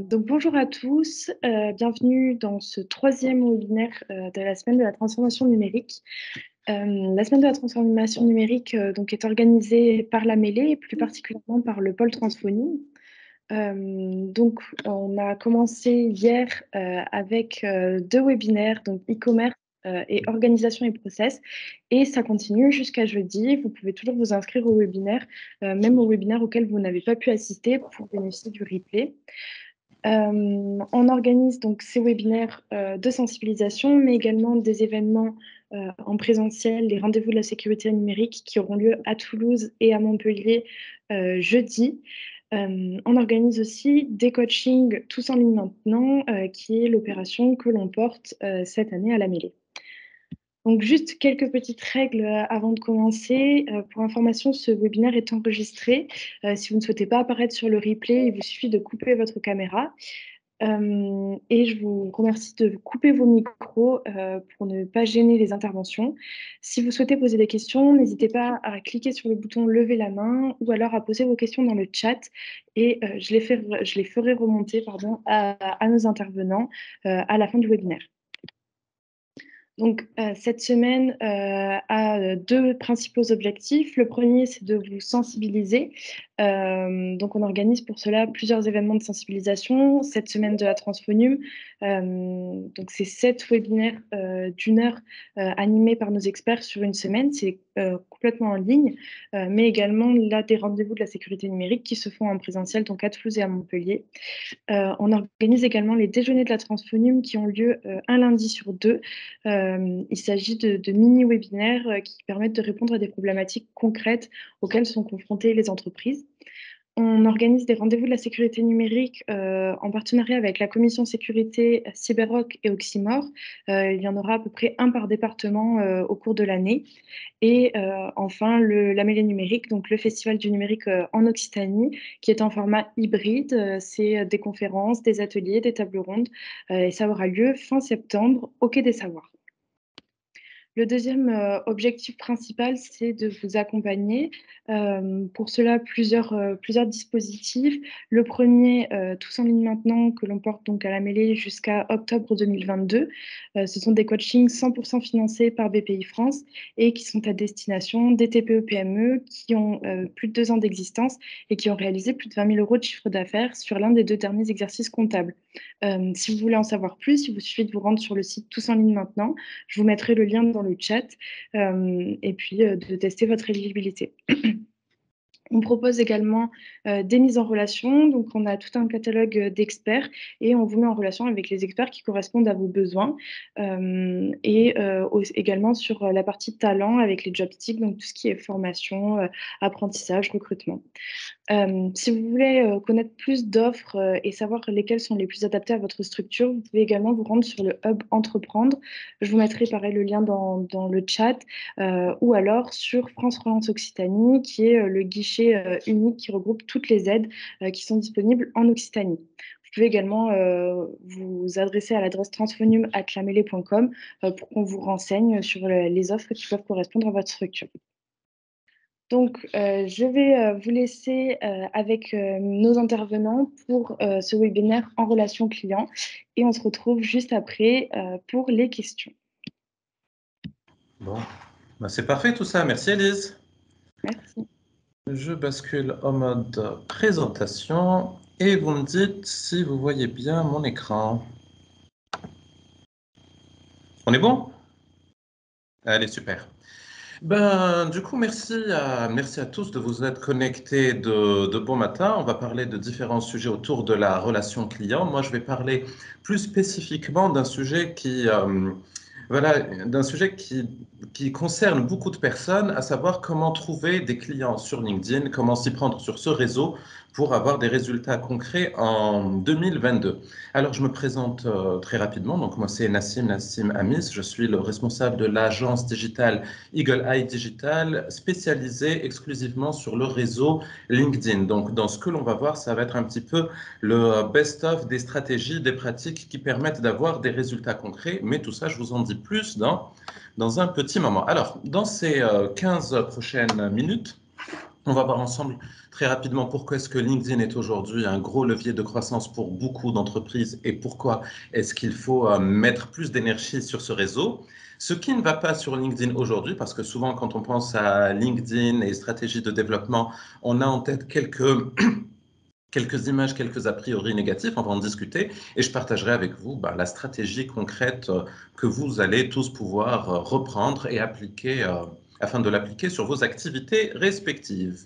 Donc bonjour à tous, bienvenue dans ce troisième webinaire de la semaine de la transformation numérique. La semaine de la transformation numérique donc, est organisée par la Mêlée et plus particulièrement par le pôle Transphonie. Donc on a commencé hier avec deux webinaires, donc e-commerce et organisation et process, et ça continue jusqu'à jeudi. Vous pouvez toujours vous inscrire au webinaire, même au webinaire auquel vous n'avez pas pu assister pour bénéficier du replay. On organise donc ces webinaires de sensibilisation, mais également des événements en présentiel, les rendez-vous de la sécurité numérique qui auront lieu à Toulouse et à Montpellier jeudi. On organise aussi des coachings tous en ligne maintenant, qui est l'opération que l'on porte cette année à la Mêlée. Donc, juste quelques petites règles avant de commencer. Pour information, ce webinaire est enregistré. Si vous ne souhaitez pas apparaître sur le replay, il vous suffit de couper votre caméra. Et je vous remercie de couper vos micros pour ne pas gêner les interventions. Si vous souhaitez poser des questions, n'hésitez pas à cliquer sur le bouton lever la main ou alors à poser vos questions dans le chat et je les ferai remonter à nos intervenants à la fin du webinaire. Donc, cette semaine a deux principaux objectifs. Le premier, c'est de vous sensibiliser. Donc, on organise pour cela plusieurs événements de sensibilisation. Cette semaine de la Transphonium, donc c'est 7 webinaires d'1 heure animés par nos experts sur une semaine. C'est complètement en ligne, mais également là, des rendez-vous de la sécurité numérique qui se font en présentiel, donc à Toulouse et à Montpellier. On organise également les déjeuners de la Transphonium qui ont lieu un lundi sur deux. Il s'agit de mini-webinaires qui permettent de répondre à des problématiques concrètes auxquelles sont confrontées les entreprises. On organise des rendez-vous de la sécurité numérique en partenariat avec la commission sécurité, Cyberrock et Oxymore. Il y en aura à peu près un par département au cours de l'année. Et enfin, la Mêlée numérique, donc le festival du numérique en Occitanie, qui est en format hybride. C'est des conférences, des ateliers, des tables rondes. Et ça aura lieu fin septembre au Quai des Savoirs. Le deuxième objectif principal, c'est de vous accompagner. Pour cela, plusieurs dispositifs. Le premier, tous en ligne maintenant, que l'on porte donc à la Mêlée jusqu'à octobre 2022. Ce sont des coachings 100% financés par BPI France et qui sont à destination des TPE-PME qui ont plus de 2 ans d'existence et qui ont réalisé plus de 20 000 € de chiffre d'affaires sur l'un des 2 derniers exercices comptables. Si vous voulez en savoir plus, il vous suffit de vous rendre sur le site Tous en ligne maintenant. Je vous mettrai le lien dans le chat et puis de tester votre éligibilité. On propose également des mises en relation. Donc, on a tout un catalogue d'experts et on vous met en relation avec les experts qui correspondent à vos besoins. Et également sur la partie talent avec les jobsticks, donc tout ce qui est formation, apprentissage, recrutement. Si vous voulez connaître plus d'offres et savoir lesquelles sont les plus adaptées à votre structure, vous pouvez également vous rendre sur le hub Entreprendre. Je vous mettrai pareil le lien dans le chat ou alors sur France Relance Occitanie, qui est le guichet unique qui regroupe toutes les aides qui sont disponibles en Occitanie. Vous pouvez également vous adresser à l'adresse transphonium@lamele.com pour qu'on vous renseigne sur les offres qui peuvent correspondre à votre structure. Donc, je vais vous laisser avec nos intervenants pour ce webinaire en relation client et on se retrouve juste après pour les questions. Bon, ben c'est parfait tout ça. Merci Elise. Merci. Je bascule en mode présentation et vous me dites si vous voyez bien mon écran. On est bon? Allez, super. Ben, du coup, merci à tous de vous être connectés de bon matin. On va parler de différents sujets autour de la relation client. Moi, je vais parler plus spécifiquement d'un sujet qui concerne beaucoup de personnes, à savoir comment trouver des clients sur LinkedIn, comment s'y prendre sur ce réseau pour avoir des résultats concrets en 2022. Alors, je me présente très rapidement. Donc, moi, c'est Nassim Amis. Je suis le responsable de l'agence digitale Eagle Eye Digital, spécialisée exclusivement sur le réseau LinkedIn. Donc, dans ce que l'on va voir, ça va être un petit peu le best-of des stratégies, des pratiques qui permettent d'avoir des résultats concrets. Mais tout ça, je vous en dis plus dans un petit moment. Alors, dans ces 15 prochaines minutes, On va voir ensemble très rapidement pourquoi est-ce que LinkedIn est aujourd'hui un gros levier de croissance pour beaucoup d'entreprises et pourquoi est-ce qu'il faut mettre plus d'énergie sur ce réseau. Ce qui ne va pas sur LinkedIn aujourd'hui, parce que souvent quand on pense à LinkedIn et stratégie de développement, on a en tête quelques images, quelques a priori négatifs, on va en discuter et je partagerai avec vous la stratégie concrète que vous allez tous pouvoir reprendre et appliquer afin de l'appliquer sur vos activités respectives.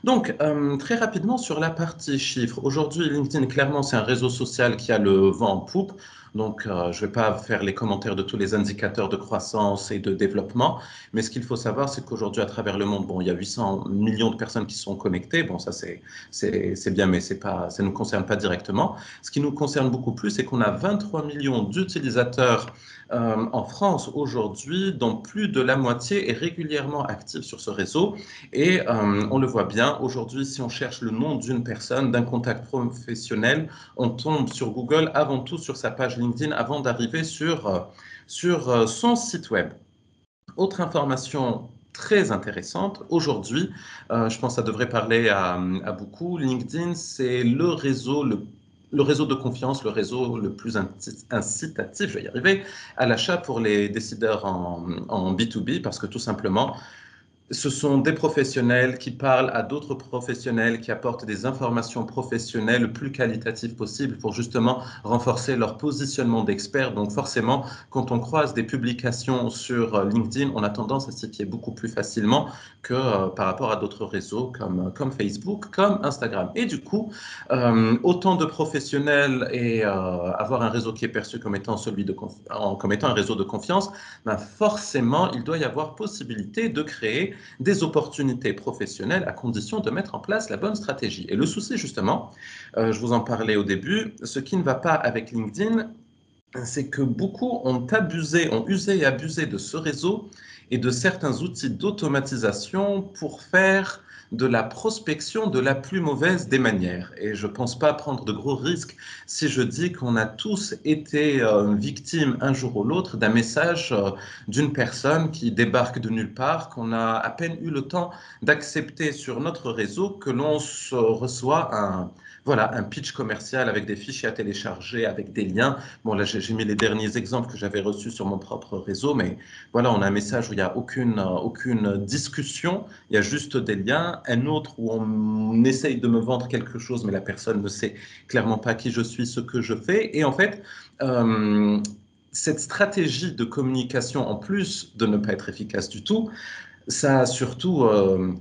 Donc, très rapidement sur la partie chiffres. Aujourd'hui, LinkedIn, clairement, c'est un réseau social qui a le vent en poupe. Donc, je ne vais pas faire les commentaires de tous les indicateurs de croissance et de développement, mais ce qu'il faut savoir, c'est qu'aujourd'hui, à travers le monde, bon, il y a 800 millions de personnes qui sont connectées. Bon, ça, c'est bien, mais c'est pas, ça ne nous concerne pas directement. Ce qui nous concerne beaucoup plus, c'est qu'on a 23 millions d'utilisateurs en France aujourd'hui, dont plus de la moitié est régulièrement active sur ce réseau. Et on le voit bien, aujourd'hui, si on cherche le nom d'une personne, d'un contact professionnel, on tombe sur Google avant tout sur sa page LinkedIn avant d'arriver sur son site web. Autre information très intéressante, aujourd'hui, je pense que ça devrait parler à beaucoup, LinkedIn, c'est le réseau de confiance, le réseau le plus incitatif, je vais y arriver, à l'achat pour les décideurs en B2B, parce que tout simplement, ce sont des professionnels qui parlent à d'autres professionnels, qui apportent des informations professionnelles le plus qualitatives possible pour justement renforcer leur positionnement d'experts. Donc forcément, quand on croise des publications sur LinkedIn, on a tendance à s'y fier beaucoup plus facilement que par rapport à d'autres réseaux comme Facebook, comme Instagram. Et du coup, autant de professionnels et avoir un réseau qui est perçu comme étant, comme étant un réseau de confiance, ben forcément, il doit y avoir possibilité de créer des opportunités professionnelles à condition de mettre en place la bonne stratégie. Et le souci, justement, je vous en parlais au début, ce qui ne va pas avec LinkedIn, c'est que beaucoup ont usé et abusé de ce réseau et de certains outils d'automatisation pour faire de la prospection de la plus mauvaise des manières. Et je ne pense pas prendre de gros risques si je dis qu'on a tous été victimes un jour ou l'autre d'un message d'une personne qui débarque de nulle part, qu'on a à peine eu le temps d'accepter sur notre réseau, que l'on reçoit un pitch commercial avec des fichiers à télécharger, avec des liens. Bon, là, j'ai mis les derniers exemples que j'avais reçus sur mon propre réseau, mais voilà, on a un message où il n'y a aucune discussion, il y a juste des liens. Un autre où on essaye de me vendre quelque chose, mais la personne ne sait clairement pas qui je suis, ce que je fais. Et en fait, euh, cette stratégie de communication, en plus de ne pas être efficace du tout, ça a surtout,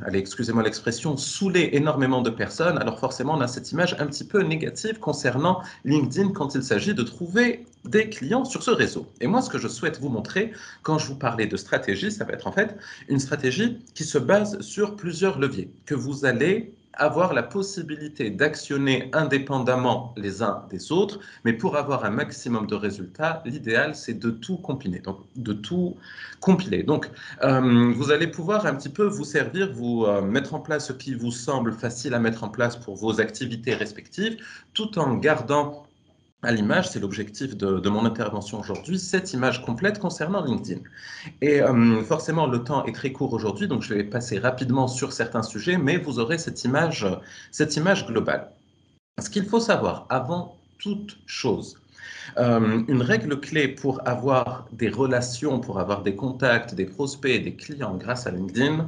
allez, excusez-moi l'expression, saoulé énormément de personnes. Alors forcément, on a cette image un petit peu négative concernant LinkedIn quand il s'agit de trouver des clients sur ce réseau. Et moi, ce que je souhaite vous montrer quand je vous parlais de stratégie, ça va être en fait une stratégie qui se base sur plusieurs leviers que vous allez avoir la possibilité d'actionner indépendamment les uns des autres, mais pour avoir un maximum de résultats, l'idéal, c'est de tout combiner, donc de tout compiler. Donc, vous allez pouvoir un petit peu vous servir, vous mettre en place ce qui vous semble facile à mettre en place pour vos activités respectives, tout en gardant à l'image, c'est l'objectif de mon intervention aujourd'hui, cette image complète concernant LinkedIn. Et forcément, le temps est très court aujourd'hui, donc je vais passer rapidement sur certains sujets, mais vous aurez cette image globale. Ce qu'il faut savoir avant toute chose, une règle clé pour avoir des relations, pour avoir des contacts, des prospects, des clients grâce à LinkedIn,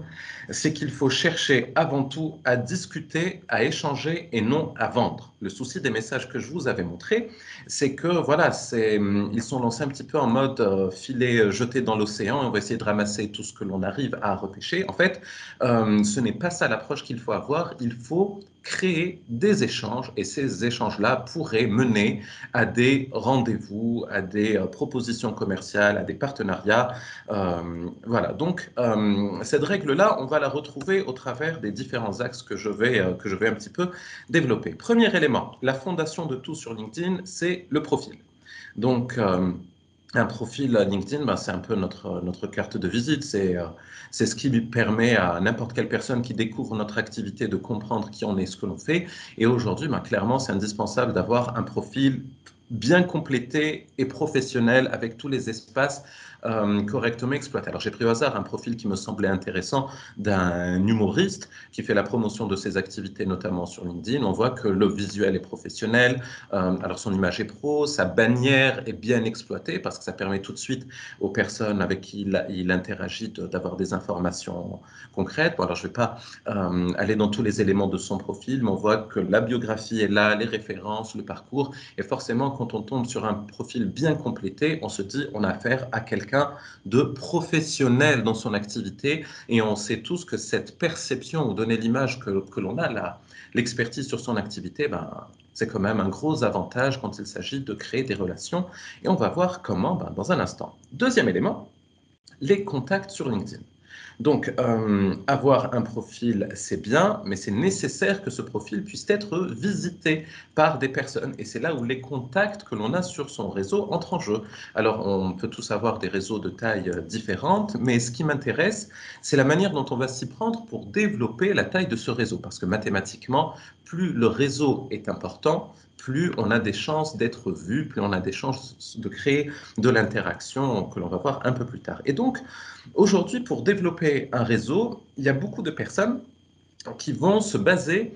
c'est qu'il faut chercher avant tout à discuter, à échanger et non à vendre. Le souci des messages que je vous avais montrés, c'est que voilà, ils sont lancés un petit peu en mode filet jeté dans l'océan et on va essayer de ramasser tout ce que l'on arrive à repêcher. En fait, ce n'est pas ça l'approche qu'il faut avoir. Il faut créer des échanges et ces échanges-là pourraient mener à des rendez-vous, à des propositions commerciales, à des partenariats. Voilà, donc cette règle-là, on va la retrouver au travers des différents axes que je vais un petit peu développer. Premier élément, la fondation de tout sur LinkedIn, c'est le profil. Donc, un profil LinkedIn, ben, c'est un peu notre carte de visite. C'est ce qui lui permet à n'importe quelle personne qui découvre notre activité de comprendre qui on est, ce que l'on fait. Et aujourd'hui, ben, clairement, c'est indispensable d'avoir un profil bien complété et professionnel avec tous les espaces correctement exploité. Alors j'ai pris au hasard un profil qui me semblait intéressant d'un humoriste qui fait la promotion de ses activités, notamment sur LinkedIn. On voit que le visuel est professionnel, alors son image est pro, sa bannière est bien exploitée parce que ça permet tout de suite aux personnes avec qui il interagit d'avoir des informations concrètes. Bon, alors je ne vais pas aller dans tous les éléments de son profil, mais on voit que la biographie est là, les références, le parcours, et forcément quand on tombe sur un profil bien complété, on se dit on a affaire à quelqu'un de professionnel dans son activité, et on sait tous que cette perception ou donner l'image que l'on a là, l'expertise sur son activité, ben, c'est quand même un gros avantage quand il s'agit de créer des relations. Et on va voir comment dans un instant. Deuxième élément, les contacts sur LinkedIn. Donc, avoir un profil, c'est bien, mais c'est nécessaire que ce profil puisse être visité par des personnes. Et c'est là où les contacts que l'on a sur son réseau entrent en jeu. Alors, on peut tous avoir des réseaux de taille différentes, mais ce qui m'intéresse, c'est la manière dont on va s'y prendre pour développer la taille de ce réseau. Parce que mathématiquement, plus le réseau est important, plus on a des chances d'être vu, plus on a des chances de créer de l'interaction que l'on va voir un peu plus tard. Et donc, aujourd'hui, pour développer un réseau, il y a beaucoup de personnes qui vont se baser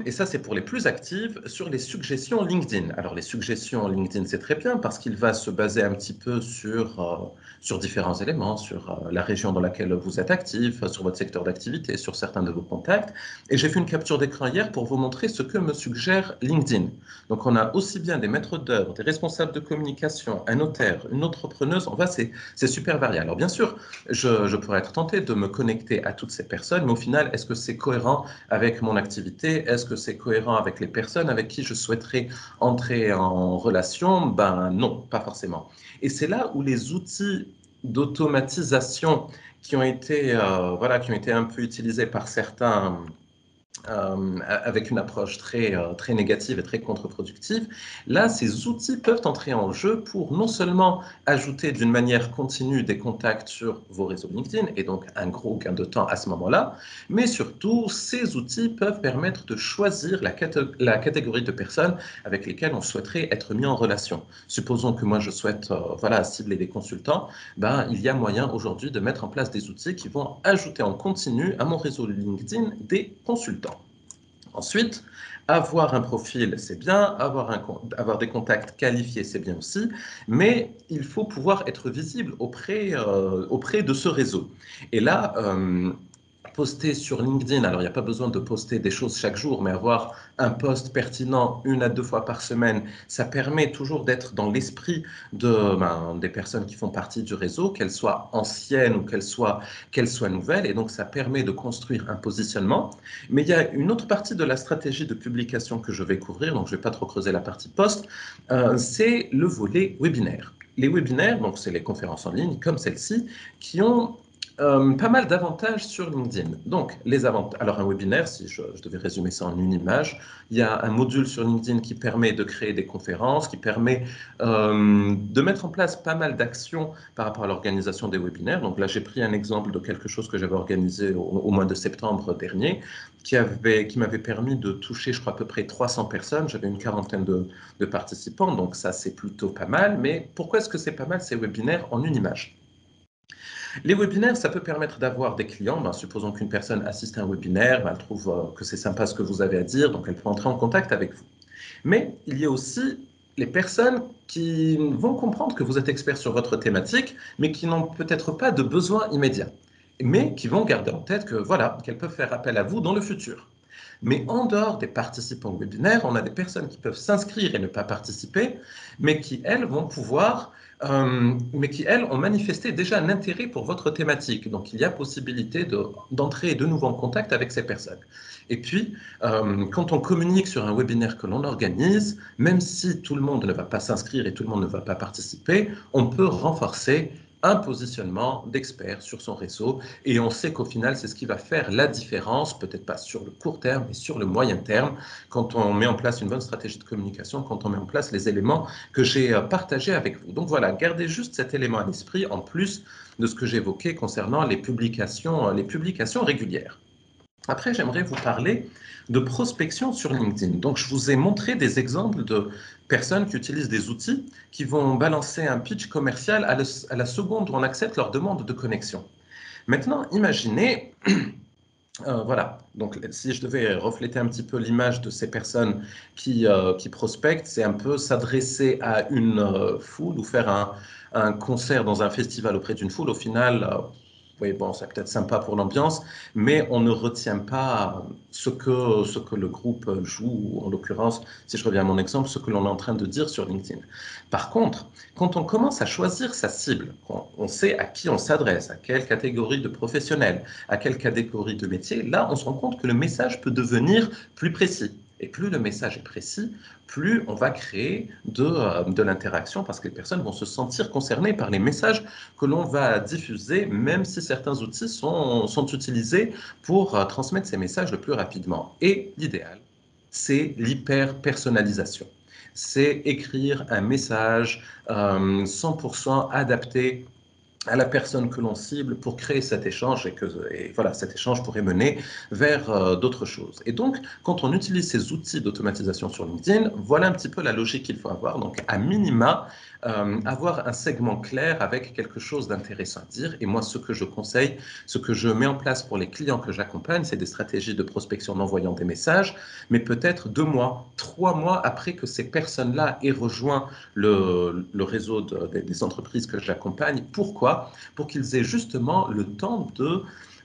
et ça, c'est pour les plus actives, sur les suggestions LinkedIn. Alors, les suggestions LinkedIn, c'est très bien parce qu'il va se baser un petit peu sur différents éléments, sur la région dans laquelle vous êtes actif, sur votre secteur d'activité, sur certains de vos contacts. Et j'ai fait une capture d'écran hier pour vous montrer ce que me suggère LinkedIn. Donc, on a aussi bien des maîtres d'œuvre, des responsables de communication, un notaire, une entrepreneuse. Enfin, c'est super varié. Alors, bien sûr, je pourrais être tenté de me connecter à toutes ces personnes, mais au final, est-ce que c'est cohérent avec mon activité? Est-ce que c'est cohérent avec les personnes avec qui je souhaiterais entrer en relation? Ben non, pas forcément. Et c'est là où les outils d'automatisation qui ont été un peu utilisés par certains avec une approche très négative et très contre-productive, là, ces outils peuvent entrer en jeu pour non seulement ajouter d'une manière continue des contacts sur vos réseaux LinkedIn, et donc un gros gain de temps à ce moment-là, mais surtout, ces outils peuvent permettre de choisir la catégorie de personnes avec lesquelles on souhaiterait être mis en relation. Supposons que moi, je souhaite cibler des consultants, ben, il y a moyen aujourd'hui de mettre en place des outils qui vont ajouter en continu à mon réseau LinkedIn des consultants. Ensuite, avoir un profil, c'est bien, avoir des contacts qualifiés, c'est bien aussi, mais il faut pouvoir être visible auprès de ce réseau. Et là, poster sur LinkedIn, alors il n'y a pas besoin de poster des choses chaque jour, mais avoir un post pertinent 1 à 2 fois par semaine, ça permet toujours d'être dans l'esprit des personnes qui font partie du réseau, qu'elles soient anciennes ou qu'elles soient nouvelles, et donc ça permet de construire un positionnement. Mais il y a une autre partie de la stratégie de publication que je vais couvrir, donc je ne vais pas trop creuser la partie post, c'est le volet webinaire. Les webinaires, donc c'est les conférences en ligne comme celle-ci, qui ont pas mal d'avantages sur LinkedIn. Donc, les avantages. Alors, un webinaire, si je devais résumer ça en une image, il y a un module sur LinkedIn qui permet de créer des conférences, qui permet de mettre en place pas mal d'actions par rapport à l'organisation des webinaires. Donc là, j'ai pris un exemple de quelque chose que j'avais organisé au mois de septembre dernier, qui m'avait permis de toucher, je crois, à peu près 300 personnes. J'avais une quarantaine de participants, donc ça, c'est plutôt pas mal. Mais pourquoi est-ce que c'est pas mal ces webinaires en une image? Les webinaires, ça peut permettre d'avoir des clients. Ben, supposons qu'une personne assiste à un webinaire, ben, elle trouve que c'est sympa ce que vous avez à dire, donc elle peut entrer en contact avec vous. Mais il y a aussi les personnes qui vont comprendre que vous êtes expert sur votre thématique, mais qui n'ont peut-être pas de besoin immédiat, mais qui vont garder en tête que voilà, qu'elles peuvent faire appel à vous dans le futur. Mais en dehors des participants au webinaire, on a des personnes qui peuvent s'inscrire et ne pas participer, mais qui, elles, mais qui, elles, ont manifesté déjà un intérêt pour votre thématique. Donc, il y a possibilité d'entrer de nouveau en contact avec ces personnes. Et puis, quand on communique sur un webinaire que l'on organise, même si tout le monde ne va pas s'inscrire et tout le monde ne va pas participer, on peut renforcer un positionnement d'expert sur son réseau et on sait qu'au final, c'est ce qui va faire la différence, peut-être pas sur le court terme, mais sur le moyen terme, quand on met en place une bonne stratégie de communication, quand on met en place les éléments que j'ai partagés avec vous. Donc voilà, gardez juste cet élément à l'esprit en plus de ce que j'ai évoqué concernant les publications régulières. Après, j'aimerais vous parler de prospection sur LinkedIn. Donc, je vous ai montré des exemples de personnes qui utilisent des outils qui vont balancer un pitch commercial à la seconde où on accepte leur demande de connexion. Maintenant, imaginez, voilà, donc si je devais refléter un petit peu l'image de ces personnes qui prospectent, c'est un peu s'adresser à une foule ou faire un concert dans un festival auprès d'une foule. Au final, oui, bon, c'est peut-être sympa pour l'ambiance, mais on ne retient pas ce que le groupe joue, ou en l'occurrence, si je reviens à mon exemple, ce que l'on est en train de dire sur LinkedIn. Par contre, quand on commence à choisir sa cible, quand on sait à qui on s'adresse, à quelle catégorie de professionnels, à quelle catégorie de métier, là, on se rend compte que le message peut devenir plus précis. Et plus le message est précis, plus on va créer de l'interaction parce que les personnes vont se sentir concernées par les messages que l'on va diffuser, même si certains outils sont utilisés pour transmettre ces messages le plus rapidement. Et l'idéal, c'est l'hyper-personnalisation. C'est écrire un message 100% adapté à la personne que l'on cible pour créer cet échange et voilà, cet échange pourrait mener vers d'autres choses. Et donc, quand on utilise ces outils d'automatisation sur LinkedIn, voilà un petit peu la logique qu'il faut avoir. Donc, à minima, avoir un segment clair avec quelque chose d'intéressant à dire. Et moi, ce que je conseille, ce que je mets en place pour les clients que j'accompagne, c'est des stratégies de prospection en envoyant des messages, mais peut-être 2 mois, 3 mois après que ces personnes-là aient rejoint le réseau des entreprises que j'accompagne. Pourquoi? Pour qu'ils aient justement le temps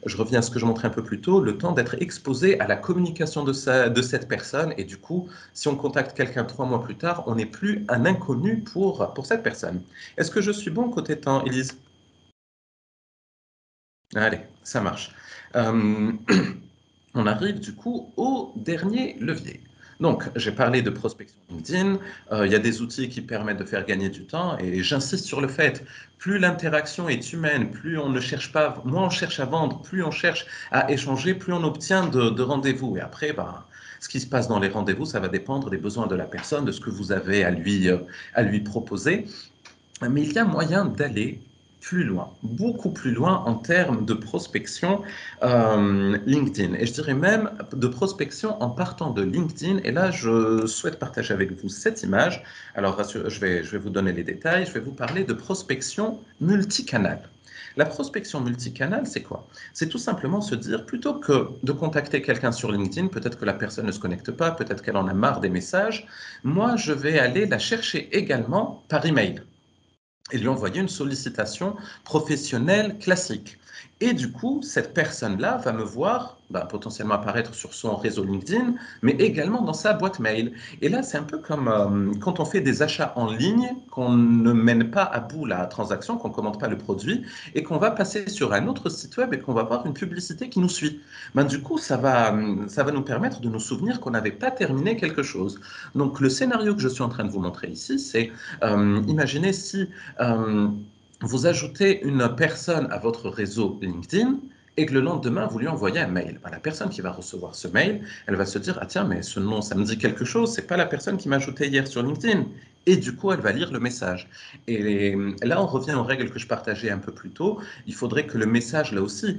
je reviens à ce que je montrais un peu plus tôt, le temps d'être exposé à la communication de cette personne. Et du coup, si on contacte quelqu'un 3 mois plus tard, on n'est plus un inconnu pour cette personne. Est-ce que je suis bon côté temps, Élise? Allez, ça marche. Euh, on arrive du coup au dernier levier. Donc, j'ai parlé de prospection LinkedIn. Il y a des outils qui permettent de faire gagner du temps et j'insiste sur le fait, plus l'interaction est humaine, plus on ne cherche pas, moins on cherche à vendre, plus on cherche à échanger, plus on obtient de rendez-vous. Et après, bah, ce qui se passe dans les rendez-vous, ça va dépendre des besoins de la personne, de ce que vous avez à lui proposer. Mais il y a moyen d'aller plus loin, beaucoup plus loin en termes de prospection LinkedIn. Et je dirais même de prospection en partant de LinkedIn. Et là, je souhaite partager avec vous cette image. Alors, je vais vous donner les détails. Je vais vous parler de prospection multicanal. La prospection multicanal, c'est quoi? C'est tout simplement se dire, plutôt que de contacter quelqu'un sur LinkedIn, peut-être que la personne ne se connecte pas, peut-être qu'elle en a marre des messages, moi, je vais aller la chercher également par email et lui envoyer une sollicitation professionnelle classique. Et du coup, cette personne-là va me voir potentiellement apparaître sur son réseau LinkedIn, mais également dans sa boîte mail. Et là, c'est un peu comme quand on fait des achats en ligne, qu'on ne mène pas à bout la transaction, qu'on ne commande pas le produit, et qu'on va passer sur un autre site web et qu'on va voir une publicité qui nous suit. Du coup, ça va nous permettre de nous souvenir qu'on n'avait pas terminé quelque chose. Donc, le scénario que je suis en train de vous montrer ici, c'est imaginez si euh, vous ajoutez une personne à votre réseau LinkedIn et que le lendemain, vous lui envoyez un mail. La personne qui va recevoir ce mail, elle va se dire, ah tiens, mais ce nom, ça me dit quelque chose, c'est pas la personne qui m'a ajouté hier sur LinkedIn. Et du coup, elle va lire le message. Et là, on revient aux règles que je partageais un peu plus tôt. Il faudrait que le message, là aussi,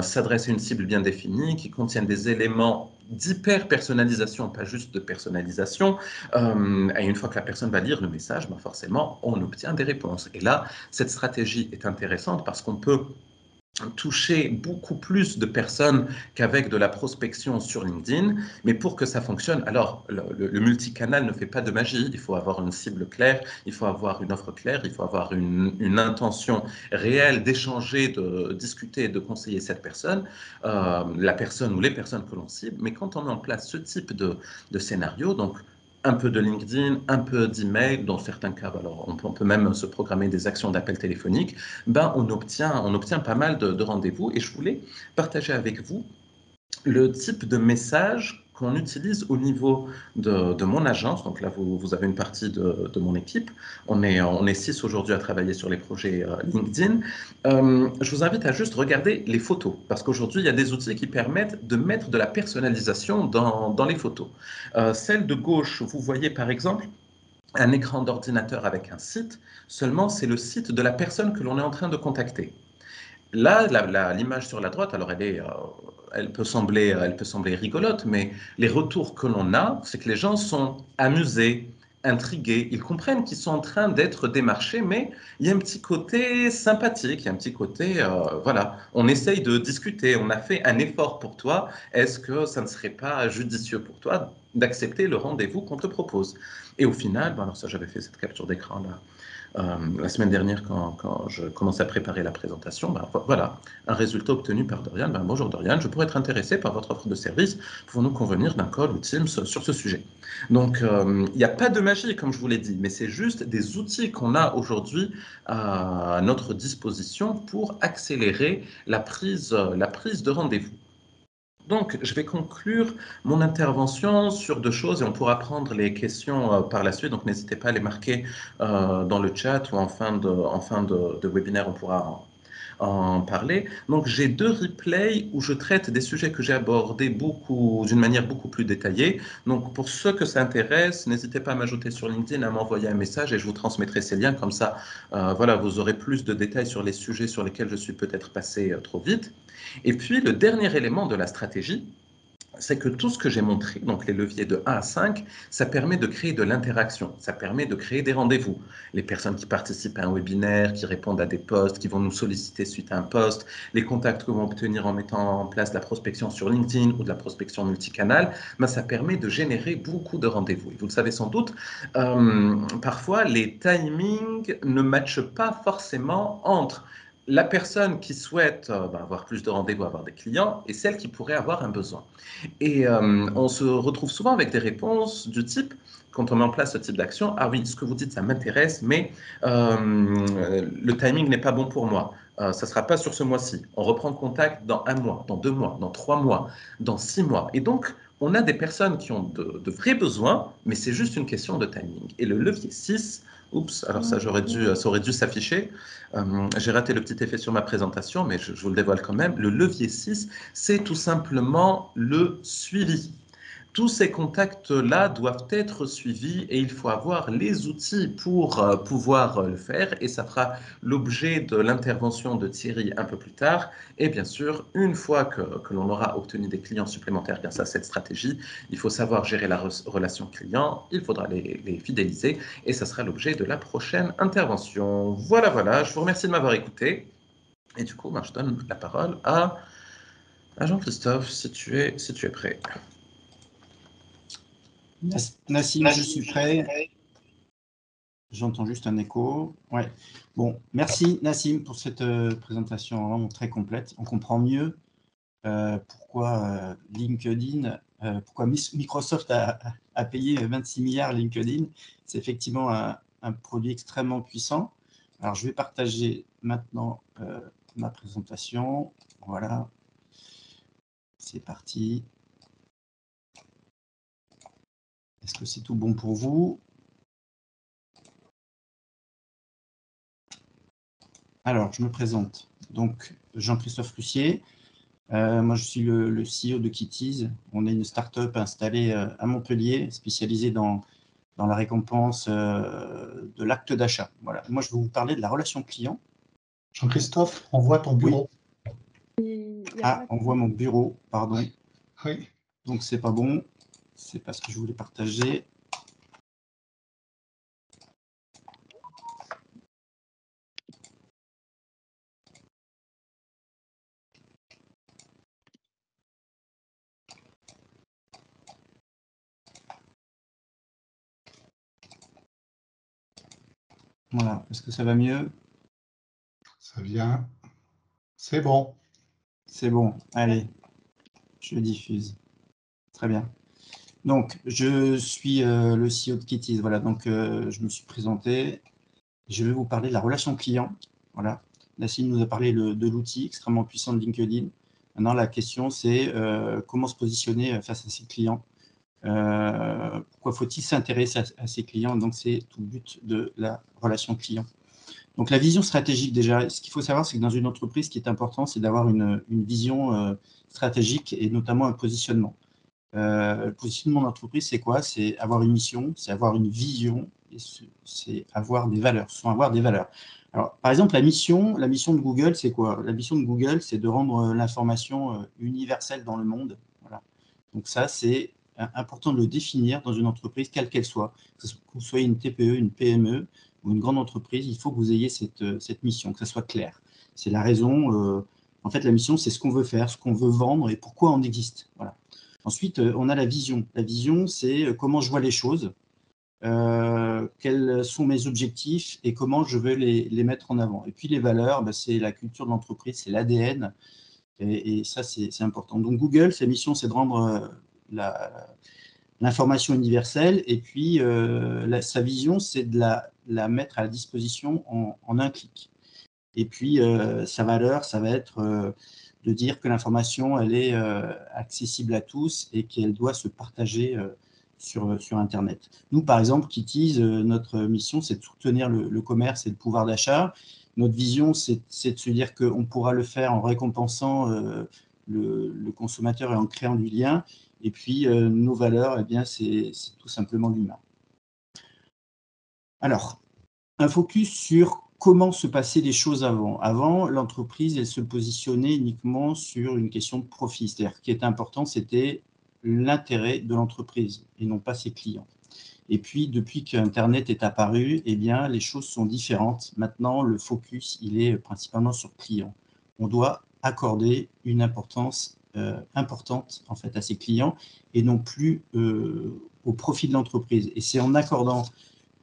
s'adresse à une cible bien définie, qui contienne des éléments d'hyper-personnalisation, pas juste de personnalisation. Et une fois que la personne va lire le message, forcément, on obtient des réponses. Et là, cette stratégie est intéressante parce qu'on peut toucher beaucoup plus de personnes qu'avec de la prospection sur LinkedIn. Mais pour que ça fonctionne, alors le multicanal ne fait pas de magie. Il faut avoir une cible claire, il faut avoir une offre claire, il faut avoir une intention réelle d'échanger, de discuter, de conseiller cette personne, la personne ou les personnes que l'on cible. Mais quand on met en place ce type de scénario, donc un peu de LinkedIn, un peu d'email, dans certains cas, alors on peut même se programmer des actions d'appel téléphonique, on obtient pas mal de rendez-vous. Et je voulais partager avec vous le type de message qu'on utilise au niveau de mon agence. Donc là, vous avez une partie de mon équipe. On est 6 aujourd'hui à travailler sur les projets LinkedIn. Je vous invite à juste regarder les photos, parce qu'aujourd'hui, il y a des outils qui permettent de mettre de la personnalisation dans les photos. Celle de gauche, vous voyez par exemple un écran d'ordinateur avec un site, seulement c'est le site de la personne que l'on est en train de contacter. Là, l'image sur la droite, alors elle peut sembler rigolote, mais les retours que l'on a, c'est que les gens sont amusés, intrigués, ils comprennent qu'ils sont en train d'être démarchés, mais il y a un petit côté sympathique, il y a un petit côté, voilà, on essaye de discuter, on a fait un effort pour toi, est-ce que ça ne serait pas judicieux pour toi d'accepter le rendez-vous qu'on te propose? Et au final, bon, alors ça, j'avais fait cette capture d'écran là la semaine dernière, quand je commençais à préparer la présentation, ben, voilà, un résultat obtenu par Dorian. Ben, bonjour Dorian, je pourrais être intéressé par votre offre de service. Pouvons-nous convenir d'un call ou Teams sur ce sujet? Donc, il n'y a pas de magie, comme je vous l'ai dit, mais c'est juste des outils qu'on a aujourd'hui à notre disposition pour accélérer la prise de rendez-vous. Donc, je vais conclure mon intervention sur deux choses et on pourra prendre les questions par la suite. Donc, n'hésitez pas à les marquer dans le chat ou en fin de webinaire, on pourra en parler. Donc, j'ai deux replays où je traite des sujets que j'ai abordés d'une manière beaucoup plus détaillée. Donc, pour ceux que ça intéresse, n'hésitez pas à m'ajouter sur LinkedIn, à m'envoyer un message et je vous transmettrai ces liens. Comme ça, voilà, vous aurez plus de détails sur les sujets sur lesquels je suis peut-être passé trop vite. Et puis, le dernier élément de la stratégie, c'est que tout ce que j'ai montré, donc les leviers de 1 à 5, ça permet de créer de l'interaction, ça permet de créer des rendez-vous. Les personnes qui participent à un webinaire, qui répondent à des posts, qui vont nous solliciter suite à un post, les contacts que vont obtenir en mettant en place de la prospection sur LinkedIn ou de la prospection multicanal, ben ça permet de générer beaucoup de rendez-vous. Et vous le savez sans doute, parfois les timings ne matchent pas forcément entre la personne qui souhaite avoir plus de rendez-vous, avoir des clients, et celle qui pourrait avoir un besoin. Et on se retrouve souvent avec des réponses du type, quand on met en place ce type d'action, ah oui, ce que vous dites, ça m'intéresse, mais le timing n'est pas bon pour moi. Ça ne sera pas sur ce mois-ci. On reprend contact dans un mois, dans 2 mois, dans 3 mois, dans 6 mois. Et donc, on a des personnes qui ont de vrais besoins, mais c'est juste une question de timing. Et le levier 6, oups, alors ça, ça aurait dû s'afficher. J'ai raté le petit effet sur ma présentation, mais je vous le dévoile quand même. Le levier 6, c'est tout simplement le suivi. Tous ces contacts-là doivent être suivis et il faut avoir les outils pour pouvoir le faire et ça fera l'objet de l'intervention de Thierry un peu plus tard. Et bien sûr, une fois que l'on aura obtenu des clients supplémentaires grâce à cette stratégie, il faut savoir gérer la relation client, il faudra les fidéliser et ça sera l'objet de la prochaine intervention. Voilà, voilà, je vous remercie de m'avoir écouté et du coup, ben, je donne la parole à Jean-Christophe si tu es prêt. Nassim, je suis prêt. J'entends juste un écho. Ouais. Bon, merci Nassim pour cette présentation vraiment très complète. On comprend mieux pourquoi LinkedIn, pourquoi Microsoft a payé 26 milliards LinkedIn. C'est effectivement un produit extrêmement puissant. Alors, je vais partager maintenant ma présentation. Voilà. C'est parti. Est-ce que c'est tout bon pour vous? Alors, je me présente. Donc, Jean-Christophe Lussier. Moi, je suis le CEO de Kitties. On est une start-up installée à Montpellier, spécialisée dans la récompense de l'acte d'achat. Voilà. Moi, je vais vous parler de la relation client. Jean-Christophe, on voit ton bureau. Oui. Ah, on voit mon bureau, pardon. Oui. Donc, c'est pas bon. C'est parce que je voulais partager. Voilà, est-ce que ça va mieux? Ça vient. C'est bon. C'est bon, allez, je diffuse. Très bien. Donc, je suis le CEO de Kitties. Voilà, donc je me suis présenté. Je vais vous parler de la relation client. Voilà. Nassim nous a parlé de l'outil extrêmement puissant de LinkedIn. Maintenant, la question, c'est comment se positionner face à ses clients. Pourquoi faut-il s'intéresser à ses clients? Donc, c'est tout le but de la relation client. Donc, la vision stratégique, déjà, ce qu'il faut savoir, c'est que dans une entreprise, ce qui est important, c'est d'avoir une vision stratégique et notamment un positionnement. Le positionnement d'entreprise, c'est quoi? C'est avoir une mission, c'est avoir une vision, et c'est avoir des valeurs. Ce sont avoir des valeurs. Alors, par exemple, la mission de Google, c'est quoi? La mission de Google, c'est de rendre l'information universelle dans le monde. Voilà. Donc ça, c'est important de le définir dans une entreprise, quelle qu'elle soit. Que vous soyez une TPE, une PME ou une grande entreprise, il faut que vous ayez cette mission, que ça soit clair. C'est la raison, en fait, la mission, c'est ce qu'on veut faire, ce qu'on veut vendre et pourquoi on existe. Voilà. Ensuite, on a la vision. La vision, c'est comment je vois les choses. Quels sont mes objectifs et comment je veux les mettre en avant. Et puis les valeurs, c'est la culture de l'entreprise, c'est l'ADN, et ça c'est important. Donc Google, sa mission, c'est de rendre l'information universelle, et puis sa vision, c'est de la mettre à la disposition en un clic. Et puis sa valeur, ça va être de dire que l'information, elle est accessible à tous et qu'elle doit se partager sur Internet. Nous, par exemple, Kitty's, notre mission, c'est de soutenir le commerce et le pouvoir d'achat. Notre vision, c'est de se dire qu'on pourra le faire en récompensant le consommateur et en créant du lien. Et puis, nos valeurs, eh bien, c'est tout simplement l'humain. Alors, un focus sur comment se passaient les choses avant. Avant, l'entreprise, elle se positionnait uniquement sur une question de profit. C'est-à-dire, ce qui était important, c'était l'intérêt de l'entreprise et non pas ses clients. Et puis, depuis qu'Internet est apparu, eh bien, les choses sont différentes. Maintenant, le focus, il est principalement sur le client. On doit accorder une importance importante en fait, à ses clients et non plus au profit de l'entreprise. Et c'est en accordant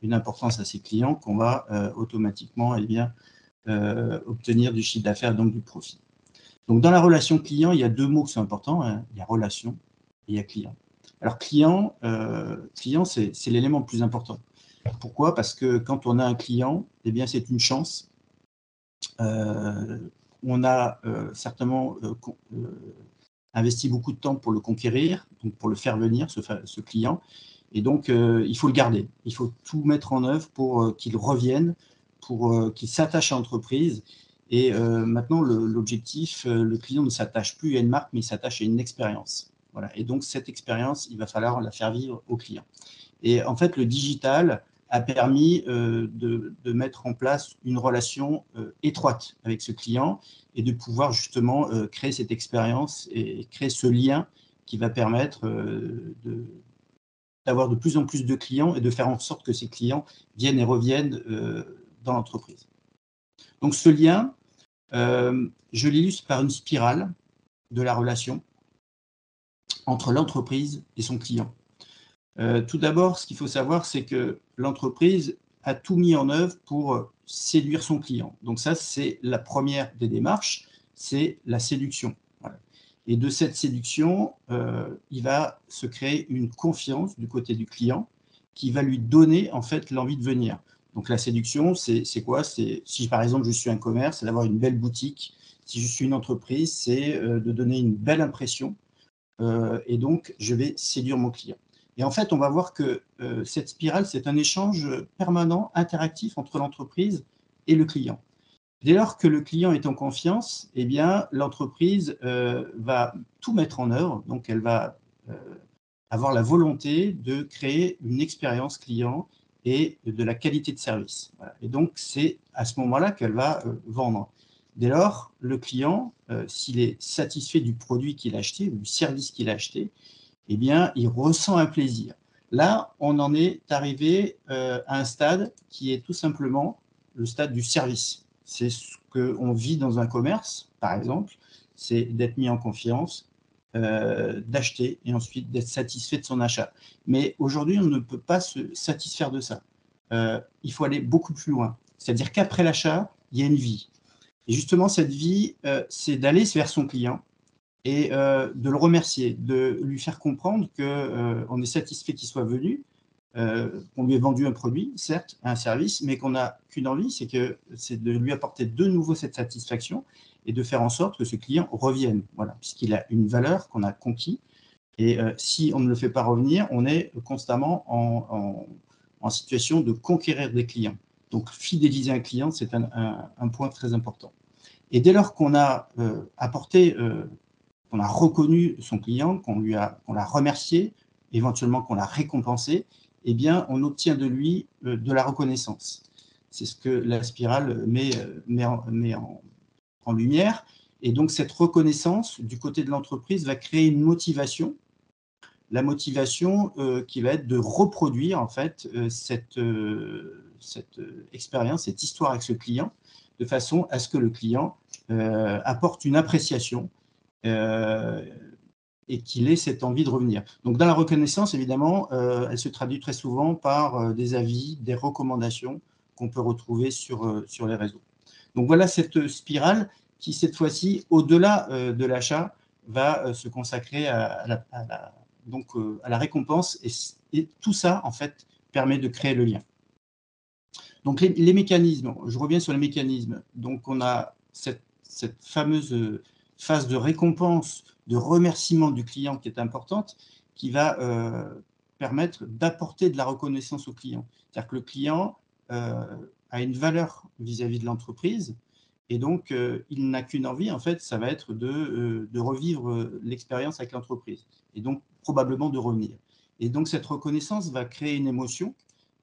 une importance à ses clients qu'on va automatiquement eh bien, obtenir du chiffre d'affaires, donc du profit. Donc, dans la relation client, il y a deux mots qui sont importants. Hein. Il y a relation et il y a client. Alors, client c'est l'élément le plus important. Pourquoi? Parce que quand on a un client, eh bien, c'est une chance. On a certainement investi beaucoup de temps pour le conquérir, donc pour le faire venir, ce client. Et donc, il faut le garder. Il faut tout mettre en œuvre pour qu'il revienne, pour qu'il s'attache à l'entreprise. Et maintenant, l'objectif, le client ne s'attache plus à une marque, mais il s'attache à une expérience. Voilà. Et donc, cette expérience, il va falloir la faire vivre au client. Et en fait, le digital a permis de mettre en place une relation étroite avec ce client et de pouvoir justement créer cette expérience et créer ce lien qui va permettre d'avoir de plus en plus de clients et de faire en sorte que ces clients viennent et reviennent dans l'entreprise. Donc ce lien, je l'illustre par une spirale de la relation entre l'entreprise et son client. Tout d'abord, ce qu'il faut savoir, c'est que l'entreprise a tout mis en œuvre pour séduire son client. Donc ça, c'est la première des démarches, c'est la séduction. Voilà. Et de cette séduction, il va se créer une confiance du côté du client qui va lui donner en fait l'envie de venir. Donc la séduction, c'est quoi? C'est si par exemple je suis un commerce, c'est d'avoir une belle boutique. Si je suis une entreprise, c'est de donner une belle impression. Et donc je vais séduire mon client. Et en fait, on va voir que cette spirale, c'est un échange permanent, interactif entre l'entreprise et le client. Dès lors que le client est en confiance, eh bien, l'entreprise va tout mettre en œuvre. Donc, elle va avoir la volonté de créer une expérience client et de la qualité de service. Voilà. Et donc, c'est à ce moment-là qu'elle va vendre. Dès lors, le client, s'il est satisfait du produit qu'il a acheté, du service qu'il a acheté, eh bien, il ressent un plaisir. Là, on en est arrivé à un stade qui est tout simplement le stade du service. C'est ce qu'on vit dans un commerce, par exemple, c'est d'être mis en confiance, d'acheter et ensuite d'être satisfait de son achat. Mais aujourd'hui, on ne peut pas se satisfaire de ça. Il faut aller beaucoup plus loin. C'est-à-dire qu'après l'achat, il y a une vie. Et justement, cette vie, c'est d'aller vers son client, et de le remercier, de lui faire comprendre qu'on est satisfait qu'il soit venu, qu'on lui ait vendu un produit, certes, un service, mais qu'on n'a qu'une envie, c'est de lui apporter de nouveau cette satisfaction et de faire en sorte que ce client revienne, voilà, puisqu'il a une valeur qu'on a conquis. Et si on ne le fait pas revenir, on est constamment en situation de conquérir des clients. Donc, fidéliser un client, c'est un point très important. Et dès lors qu'on a apporté qu'on a reconnu son client, qu'on l'a remercié, éventuellement qu'on l'a récompensé, eh bien, on obtient de lui de la reconnaissance. C'est ce que la spirale met en lumière. Et donc, cette reconnaissance du côté de l'entreprise va créer une motivation. La motivation qui va être de reproduire en fait cette expérience, cette histoire avec ce client, de façon à ce que le client apporte une appréciation et qu'il ait cette envie de revenir. Donc, dans la reconnaissance, évidemment, elle se traduit très souvent par des avis, des recommandations qu'on peut retrouver sur les réseaux. Donc, voilà cette spirale qui, cette fois-ci, au-delà de l'achat, va se consacrer à la récompense. Et tout ça, en fait, permet de créer le lien. Donc, les mécanismes, je reviens sur les mécanismes. Donc, on a cette fameuse phase de récompense, de remerciement du client qui est importante, qui va permettre d'apporter de la reconnaissance au client. C'est-à-dire que le client a une valeur vis-à-vis de l'entreprise, et donc il n'a qu'une envie, en fait, ça va être de revivre l'expérience avec l'entreprise, et donc probablement de revenir. Et donc cette reconnaissance va créer une émotion,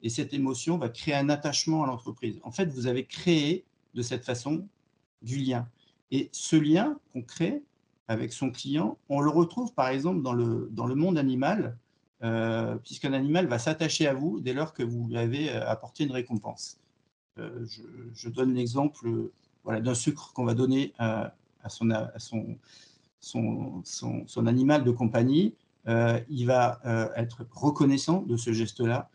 et cette émotion va créer un attachement à l'entreprise. En fait, vous avez créé de cette façon du lien. Et ce lien qu'on crée avec son client, on le retrouve par exemple dans le monde animal, puisqu'un animal va s'attacher à vous dès lors que vous lui avez apporté une récompense. Je donne l'exemple d'un sucre qu'on va donner à son animal de compagnie. Il va être reconnaissant de ce geste-là.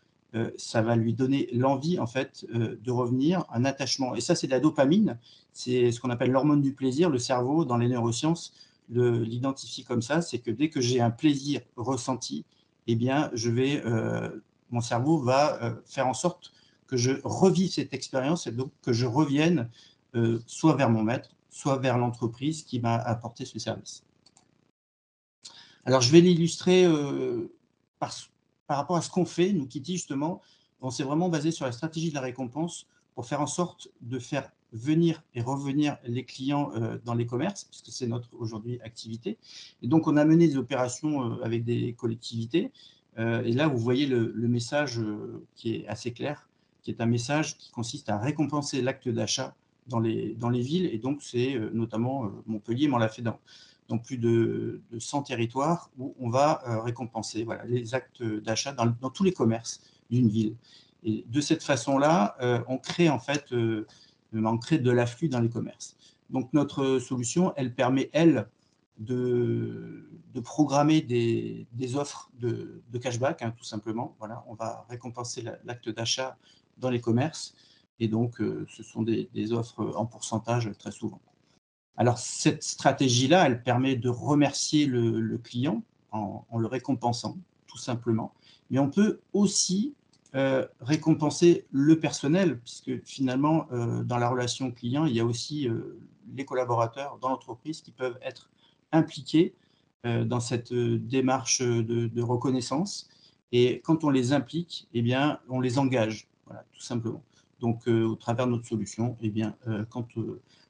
Ça va lui donner l'envie, en fait, de revenir, un attachement. Et ça, c'est de la dopamine. C'est ce qu'on appelle l'hormone du plaisir. Le cerveau, dans les neurosciences, l'identifie comme ça. C'est que dès que j'ai un plaisir ressenti, eh bien, mon cerveau va faire en sorte que je revive cette expérience et donc que je revienne soit vers mon maître, soit vers l'entreprise qui m'a apporté ce service. Alors, je vais l'illustrer par rapport à ce qu'on fait. Nous, Kitty, justement, on s'est vraiment basé sur la stratégie de la récompense pour faire en sorte de faire venir et revenir les clients dans les commerces, puisque c'est notre, aujourd'hui, activité. Et donc, on a mené des opérations avec des collectivités. Et là, vous voyez le message qui est assez clair, qui est un message qui consiste à récompenser l'acte d'achat dans les villes. Et donc, c'est notamment Montpellier, mais on l'a fait dans plus de 100 territoires où on va récompenser les actes d'achat dans tous les commerces d'une ville. Et de cette façon-là, on crée en fait de l'afflux dans les commerces. Donc notre solution, elle permet, elle, de programmer des offres de cashback, tout simplement. Voilà, on va récompenser l'acte d'achat dans les commerces, et donc ce sont des offres en pourcentage très souvent. Alors, cette stratégie-là, elle permet de remercier le client en le récompensant, tout simplement. Mais on peut aussi récompenser le personnel, puisque finalement, dans la relation client, il y a aussi les collaborateurs dans l'entreprise qui peuvent être impliqués dans cette démarche de reconnaissance. Et quand on les implique, eh bien, on les engage, voilà, tout simplement. Donc, au travers de notre solution, eh bien, quand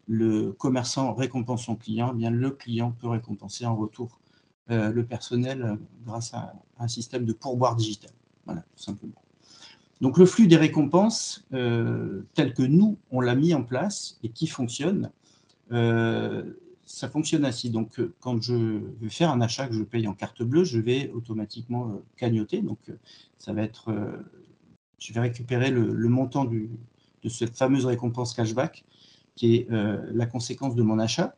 le commerçant récompense son client, eh bien, le client peut récompenser en retour le personnel grâce à un système de pourboire digital. Voilà, tout simplement. Donc, le flux des récompenses, tel que nous, on l'a mis en place et qui fonctionne, ça fonctionne ainsi. Donc, quand je vais faire un achat que je paye en carte bleue, je vais automatiquement cagnoter. Donc, ça va être, je vais récupérer le montant de cette fameuse récompense cashback, qui est la conséquence de mon achat.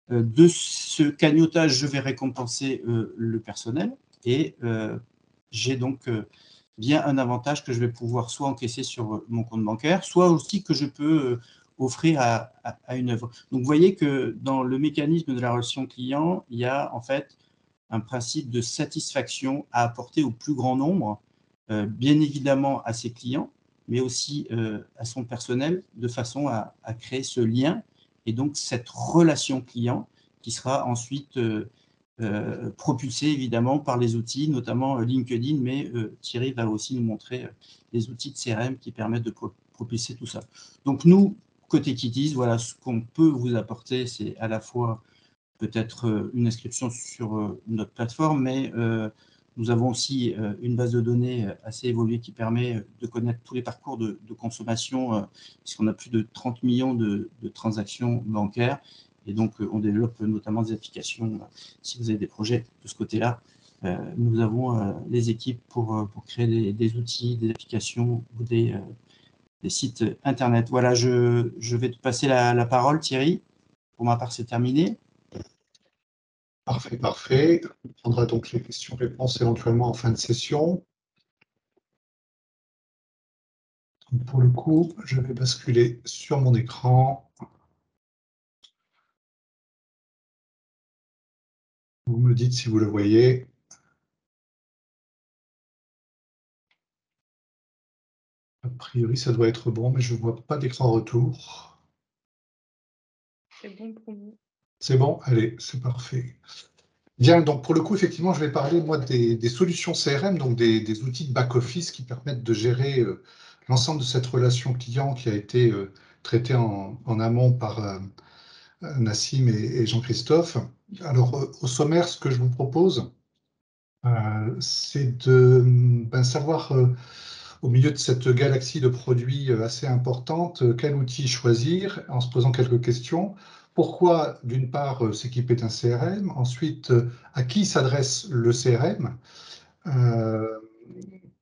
De ce cagnotage, je vais récompenser le personnel, et j'ai donc bien un avantage que je vais pouvoir soit encaisser sur mon compte bancaire, soit aussi que je peux offrir à une œuvre. Donc, vous voyez que dans le mécanisme de la relation client, il y a en fait un principe de satisfaction à apporter au plus grand nombre, bien évidemment à ses clients, mais aussi à son personnel, de façon à créer ce lien et donc cette relation client qui sera ensuite propulsée évidemment par les outils, notamment LinkedIn, mais Thierry va aussi nous montrer les outils de CRM qui permettent de propulser tout ça. Donc nous, côté Kitties, voilà ce qu'on peut vous apporter, c'est à la fois peut-être une inscription sur notre plateforme, mais Nous avons aussi une base de données assez évoluée qui permet de connaître tous les parcours de consommation, puisqu'on a plus de 30 millions de transactions bancaires. Et donc, on développe notamment des applications. Si vous avez des projets de ce côté-là, nous avons les équipes pour créer des outils, des applications ou des sites Internet. Voilà, je vais te passer la parole, Thierry. Pour ma part, c'est terminé. Parfait, parfait. On prendra donc les questions-réponses éventuellement en fin de session. Donc, pour le coup, je vais basculer sur mon écran. Vous me dites si vous le voyez. A priori, ça doit être bon, mais je ne vois pas d'écran retour. C'est bon pour nous. C'est bon? Allez, c'est parfait. Bien, donc pour le coup, effectivement, je vais parler, moi, des solutions CRM, donc des outils de back-office qui permettent de gérer l'ensemble de cette relation client qui a été traitée en amont par Nassim et Jean-Christophe. Alors, au sommaire, ce que je vous propose, c'est de savoir, au milieu de cette galaxie de produits assez importante, quel outil choisir en se posant quelques questions. Pourquoi, d'une part, s'équiper d'un CRM? Ensuite, à qui s'adresse le CRM?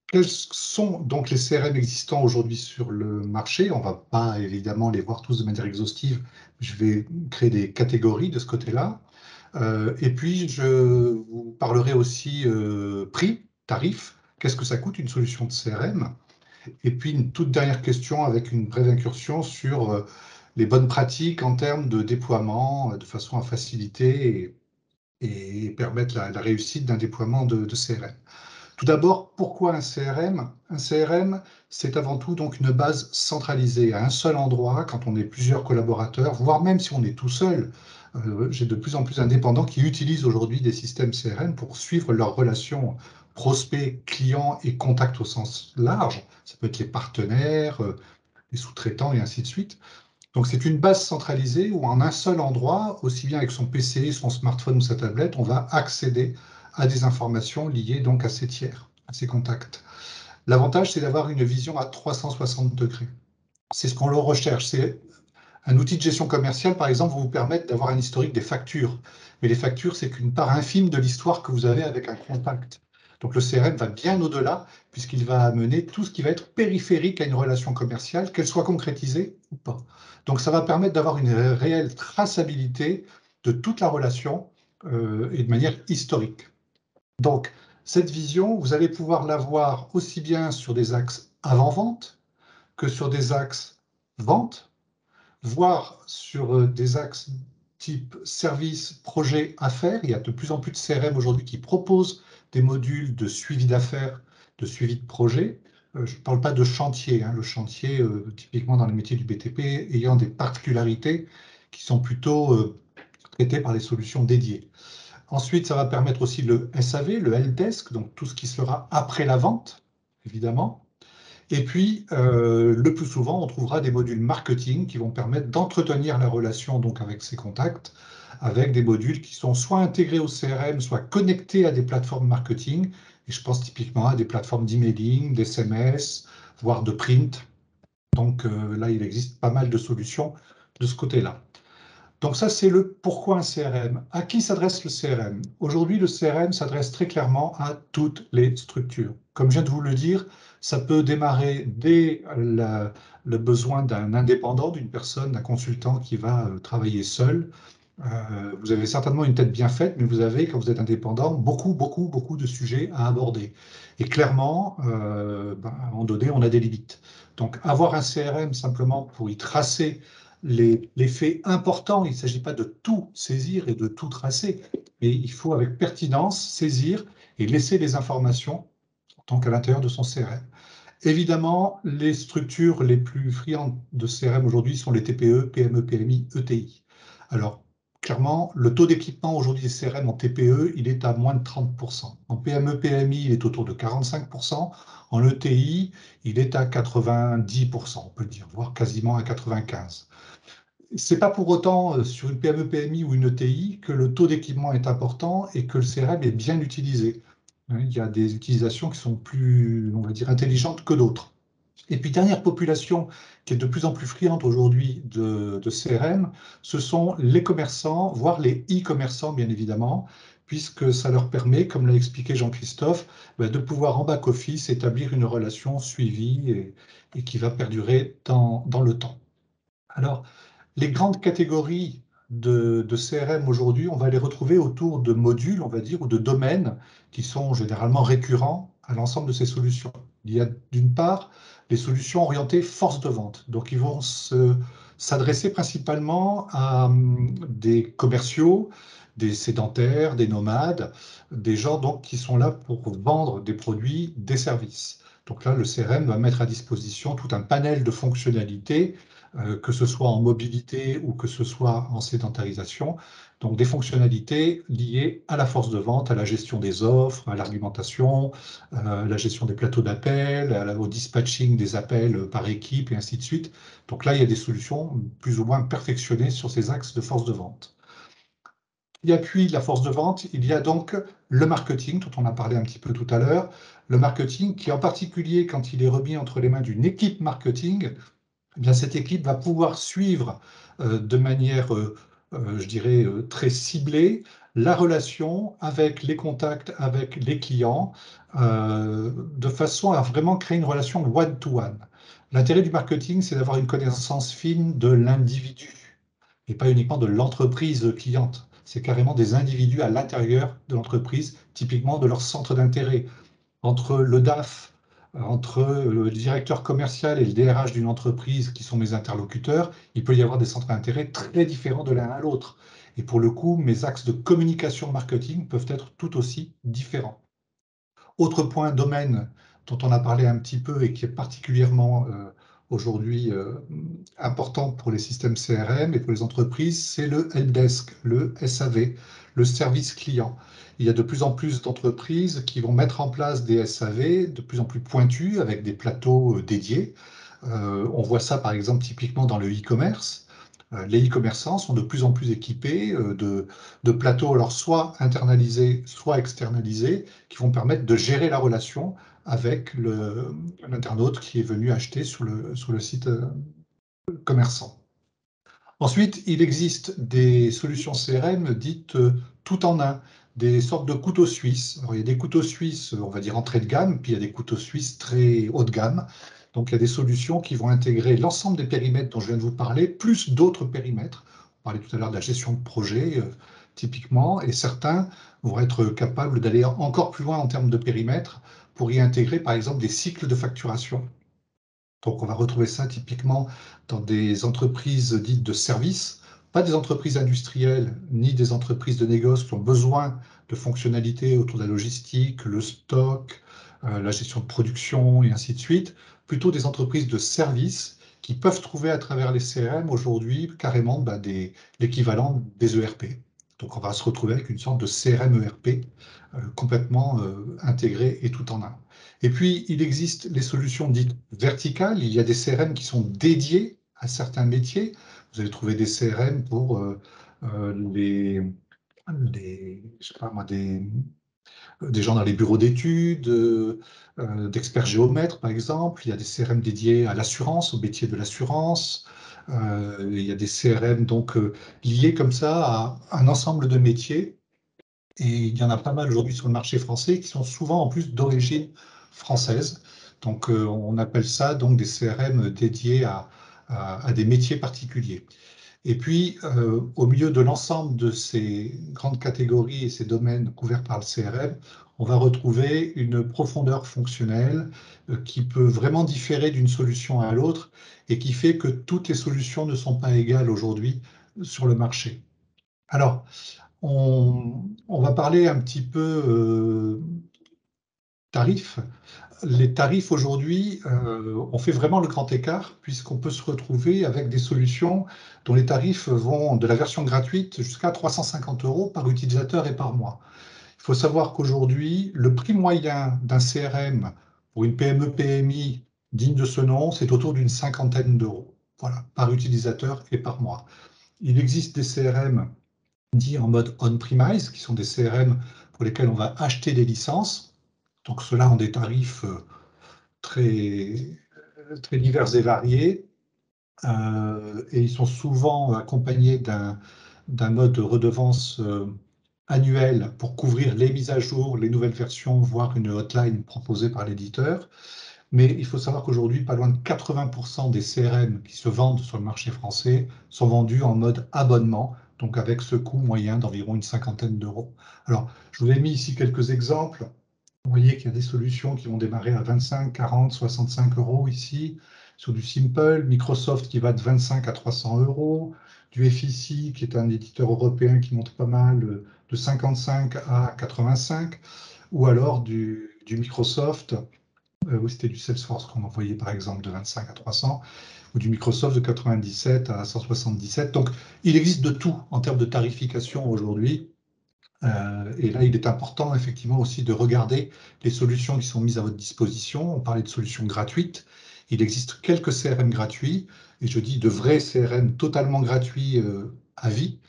Quels sont donc les CRM existants aujourd'hui sur le marché? On ne va pas évidemment les voir tous de manière exhaustive. Je vais créer des catégories de ce côté-là. Et puis, je vous parlerai aussi prix, tarif. Qu'est-ce que ça coûte une solution de CRM? Et puis, une toute dernière question avec une brève incursion sur les bonnes pratiques en termes de déploiement, de façon à faciliter et permettre la réussite d'un déploiement de CRM. Tout d'abord, pourquoi un CRM? Un CRM, c'est avant tout donc une base centralisée à un seul endroit quand on est plusieurs collaborateurs, voire même si on est tout seul. J'ai de plus en plus d'indépendants qui utilisent aujourd'hui des systèmes CRM pour suivre leurs relations prospects, clients et contacts au sens large. Ça peut être les partenaires, les sous-traitants et ainsi de suite. Donc c'est une base centralisée où en un seul endroit, aussi bien avec son PC, son smartphone ou sa tablette, on va accéder à des informations liées donc à ces tiers, à ces contacts. L'avantage, c'est d'avoir une vision à 360 degrés. C'est ce qu'on le recherche. C'est un outil de gestion commerciale, par exemple, va vous permettre d'avoir un historique des factures. Mais les factures, c'est qu'une part infime de l'histoire que vous avez avec un contact. Donc le CRM va bien au-delà, puisqu'il va amener tout ce qui va être périphérique à une relation commerciale, qu'elle soit concrétisée ou pas. Donc ça va permettre d'avoir une réelle traçabilité de toute la relation et de manière historique. Donc cette vision, vous allez pouvoir l'avoir aussi bien sur des axes avant-vente que sur des axes vente, voire sur des axes type service, projet, affaires. Il y a de plus en plus de CRM aujourd'hui qui proposent des modules de suivi d'affaires, de suivi de projet. Je ne parle pas de chantier. Le chantier, typiquement dans les métiers du BTP, ayant des particularités qui sont plutôt traitées par des solutions dédiées. Ensuite, ça va permettre aussi le SAV, le helpdesk, donc tout ce qui sera après la vente, évidemment. Et puis, le plus souvent, on trouvera des modules marketing qui vont permettre d'entretenir la relation donc, avec ces contacts, avec des modules qui sont soit intégrés au CRM, soit connectés à des plateformes marketing. Et je pense typiquement à des plateformes d'emailing, d'SMS, voire de print. Donc là, il existe pas mal de solutions de ce côté-là. Donc ça, c'est le pourquoi un CRM. À qui s'adresse le CRM? Aujourd'hui, le CRM s'adresse très clairement à toutes les structures. Comme je viens de vous le dire, ça peut démarrer dès le besoin d'un indépendant, d'une personne, d'un consultant qui va travailler seul. Vous avez certainement une tête bien faite, mais vous avez, quand vous êtes indépendant, beaucoup de sujets à aborder. Et clairement, à un moment donné, on a des limites. Donc, avoir un CRM simplement pour y tracer les faits importants, il ne s'agit pas de tout saisir et de tout tracer, mais il faut avec pertinence saisir et laisser les informations tant qu'à l'intérieur de son CRM. Évidemment, les structures les plus friandes de CRM aujourd'hui sont les TPE, PME, PMI, ETI. Alors, clairement, le taux d'équipement aujourd'hui des CRM en TPE, il est à moins de 30%. En PME, PMI, il est autour de 45%. En ETI, il est à 90%, on peut le dire, voire quasiment à 95%. C'est pas pour autant sur une PME, PMI ou une ETI que le taux d'équipement est important et que le CRM est bien utilisé. Il y a des utilisations qui sont plus, on va dire, intelligentes que d'autres. Et puis, dernière population qui est de plus en plus friande aujourd'hui de CRM, ce sont les commerçants, voire les e-commerçants, bien évidemment, puisque ça leur permet, comme l'a expliqué Jean-Christophe, de pouvoir en back-office établir une relation suivie et qui va perdurer dans le temps. Alors, les grandes catégories de CRM aujourd'hui, on va les retrouver autour de modules, on va dire, ou de domaines qui sont généralement récurrents à l'ensemble de ces solutions. Il y a d'une part les solutions orientées force de vente. Donc, ils vont s'adresser principalement à des commerciaux, des sédentaires, des nomades, des gens donc, qui sont là pour vendre des produits, des services. Donc là, le CRM va mettre à disposition tout un panel de fonctionnalités que ce soit en mobilité ou que ce soit en sédentarisation. Donc des fonctionnalités liées à la force de vente, à la gestion des offres, à l'argumentation, à la gestion des plateaux d'appel, au dispatching des appels par équipe et ainsi de suite. Donc là, il y a des solutions plus ou moins perfectionnées sur ces axes de force de vente. Qui appuie la force de vente, il y a donc le marketing, dont on a parlé un petit peu tout à l'heure. Le marketing qui, en particulier, quand il est remis entre les mains d'une équipe marketing, eh bien, cette équipe va pouvoir suivre de manière, je dirais, très ciblée la relation avec les contacts, avec les clients, de façon à vraiment créer une relation one-to-one. L'intérêt du marketing, c'est d'avoir une connaissance fine de l'individu et pas uniquement de l'entreprise cliente. C'est carrément des individus à l'intérieur de l'entreprise, typiquement de leur centre d'intérêt. Entre le DAF, entre le directeur commercial et le DRH d'une entreprise qui sont mes interlocuteurs, il peut y avoir des centres d'intérêt très différents de l'un à l'autre. Et pour le coup, mes axes de communication marketing peuvent être tout aussi différents. Autre point, domaine dont on a parlé un petit peu et qui est particulièrement aujourd'hui important pour les systèmes CRM et pour les entreprises, c'est le helpdesk, le SAV, le service client. Il y a de plus en plus d'entreprises qui vont mettre en place des SAV de plus en plus pointus avec des plateaux dédiés. On voit ça par exemple typiquement dans le e-commerce. Les e-commerçants sont de plus en plus équipés de plateaux, alors soit internalisés, soit externalisés, qui vont permettre de gérer la relation avec l'internaute qui est venu acheter sur le site commerçant. Ensuite, il existe des solutions CRM dites tout en un, des sortes de couteaux suisses. Alors, il y a des couteaux suisses, on va dire entrée de gamme, puis il y a des couteaux suisses très haut de gamme. Donc, il y a des solutions qui vont intégrer l'ensemble des périmètres dont je viens de vous parler, plus d'autres périmètres. On parlait tout à l'heure de la gestion de projet, typiquement, et certains vont être capables d'aller encore plus loin en termes de périmètres pour y intégrer, par exemple, des cycles de facturation. Donc, on va retrouver ça typiquement dans des entreprises dites de services, pas des entreprises industrielles ni des entreprises de négoce qui ont besoin de fonctionnalités autour de la logistique, le stock, la gestion de production et ainsi de suite, plutôt des entreprises de services qui peuvent trouver à travers les CRM aujourd'hui carrément l'équivalent des ERP. Donc, on va se retrouver avec une sorte de CRM ERP complètement intégré et tout en un. Et puis, il existe les solutions dites verticales. Il y a des CRM qui sont dédiés à certains métiers. Vous allez trouver des CRM pour je sais pas moi, des gens dans les bureaux d'études, d'experts géomètres, par exemple. Il y a des CRM dédiés à l'assurance, au métier de l'assurance. Il y a des CRM donc liés comme ça à un ensemble de métiers. Et il y en a pas mal aujourd'hui sur le marché français qui sont souvent en plus d'origine française. Donc on appelle ça donc des CRM dédiés à des métiers particuliers. Et puis au milieu de l'ensemble de ces grandes catégories et ces domaines couverts par le CRM, on va retrouver une profondeur fonctionnelle qui peut vraiment différer d'une solution à l'autre et qui fait que toutes les solutions ne sont pas égales aujourd'hui sur le marché. Alors, on va parler un petit peu tarifs. Les tarifs aujourd'hui, on fait vraiment le grand écart puisqu'on peut se retrouver avec des solutions dont les tarifs vont de la version gratuite jusqu'à 350 € par utilisateur et par mois. Il faut savoir qu'aujourd'hui, le prix moyen d'un CRM pour une PME-PMI digne de ce nom, c'est autour d'une cinquantaine d'euros, voilà, par utilisateur et par mois. Il existe des CRM dits en mode on-premise, qui sont des CRM pour lesquels on va acheter des licences. Donc ceux-là ont des tarifs très, très divers et variés. Et ils sont souvent accompagnés d'un mode de redevance annuel pour couvrir les mises à jour, les nouvelles versions, voire une hotline proposée par l'éditeur. Mais il faut savoir qu'aujourd'hui, pas loin de 80% des CRM qui se vendent sur le marché français sont vendus en mode abonnement, donc avec ce coût moyen d'environ une cinquantaine d'euros. Alors, je vous ai mis ici quelques exemples. Vous voyez qu'il y a des solutions qui vont démarrer à 25, 40, 65 euros ici, sur du Simple, Microsoft qui va de 25 à 300 euros, du FICI qui est un éditeur européen qui monte pas mal, de 55 à 85, ou alors du Microsoft, où c'était du Salesforce qu'on envoyait par exemple de 25 à 300, ou du Microsoft de 97 à 177. Donc il existe de tout en termes de tarification aujourd'hui. Et là, il est important effectivement aussi de regarder les solutions qui sont mises à votre disposition. On parlait de solutions gratuites. Il existe quelques CRM gratuits, et je dis de vrais CRM totalement gratuits à vie.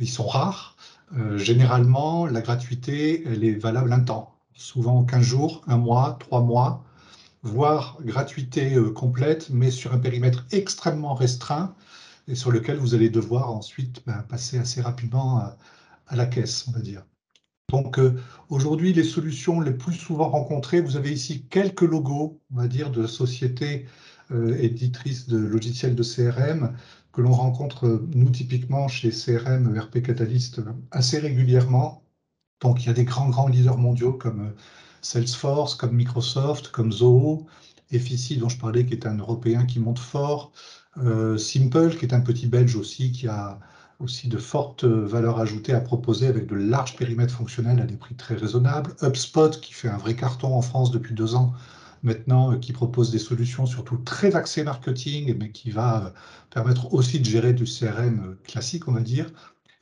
Ils sont rares. Généralement, la gratuité, elle est valable un temps, souvent 15 jours, un mois, 3 mois, voire gratuité complète, mais sur un périmètre extrêmement restreint et sur lequel vous allez devoir ensuite passer assez rapidement à la caisse, on va dire. Donc aujourd'hui, les solutions les plus souvent rencontrées, vous avez ici quelques logos, on va dire, de sociétés éditrices de logiciels de CRM que l'on rencontre, nous, typiquement chez CRM ERP Catalyst assez régulièrement. Donc il y a des grands leaders mondiaux comme Salesforce, comme Microsoft, comme Zoho, FICI dont je parlais, qui est un Européen qui monte fort, Simple, qui est un petit Belge aussi, qui a aussi de fortes valeurs ajoutées à proposer avec de larges périmètres fonctionnels à des prix très raisonnables. HubSpot, qui fait un vrai carton en France depuis 2 ans maintenant, qui propose des solutions surtout très axées marketing, mais qui va permettre aussi de gérer du CRM classique, on va dire.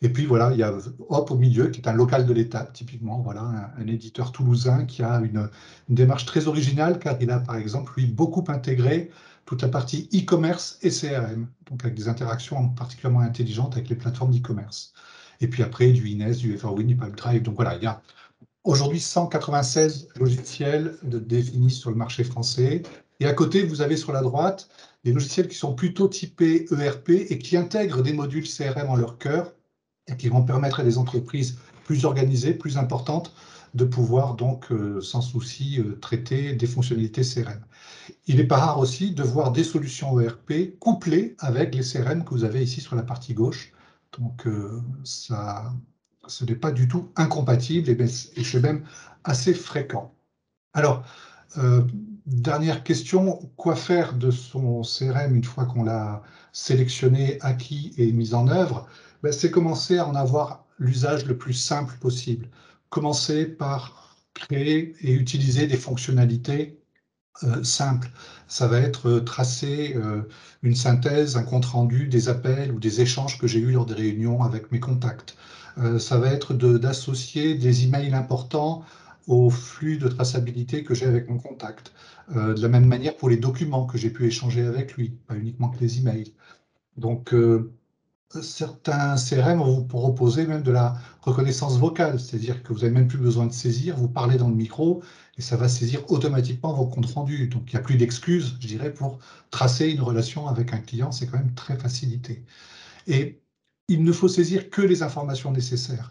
Et puis voilà, il y a Hop au milieu, qui est un local de l'État, typiquement, voilà, un éditeur toulousain qui a une démarche très originale, car il a par exemple, lui, beaucoup intégré toute la partie e-commerce et CRM, donc avec des interactions particulièrement intelligentes avec les plateformes d'e-commerce. Et puis après, du Ines, du Everwin, du Pipedrive. Donc voilà, il y a aujourd'hui 196 logiciels définis sur le marché français. Et à côté, vous avez sur la droite des logiciels qui sont plutôt typés ERP et qui intègrent des modules CRM en leur cœur et qui vont permettre à des entreprises plus organisées, plus importantes, de pouvoir donc sans souci traiter des fonctionnalités CRM. Il n'est pas rare aussi de voir des solutions ERP couplées avec les CRM que vous avez ici sur la partie gauche. Donc, ce n'est pas du tout incompatible et c'est même assez fréquent. Alors, dernière question, quoi faire de son CRM une fois qu'on l'a sélectionné, acquis et mis en œuvre? C'est commencer à en avoir l'usage le plus simple possible. Commencer par créer et utiliser des fonctionnalités simple. Ça va être tracer une synthèse, un compte-rendu des appels ou des échanges que j'ai eus lors des réunions avec mes contacts. Ça va être d'associer des emails importants au flux de traçabilité que j'ai avec mon contact. De la même manière pour les documents que j'ai pu échanger avec lui, pas uniquement que les emails. Donc, certains CRM vont vous proposer même de la reconnaissance vocale, c'est-à-dire que vous n'avez même plus besoin de saisir, vous parlez dans le micro et ça va saisir automatiquement vos comptes rendus. Donc il n'y a plus d'excuses, je dirais, pour tracer une relation avec un client, c'est quand même très facilité. Et il ne faut saisir que les informations nécessaires.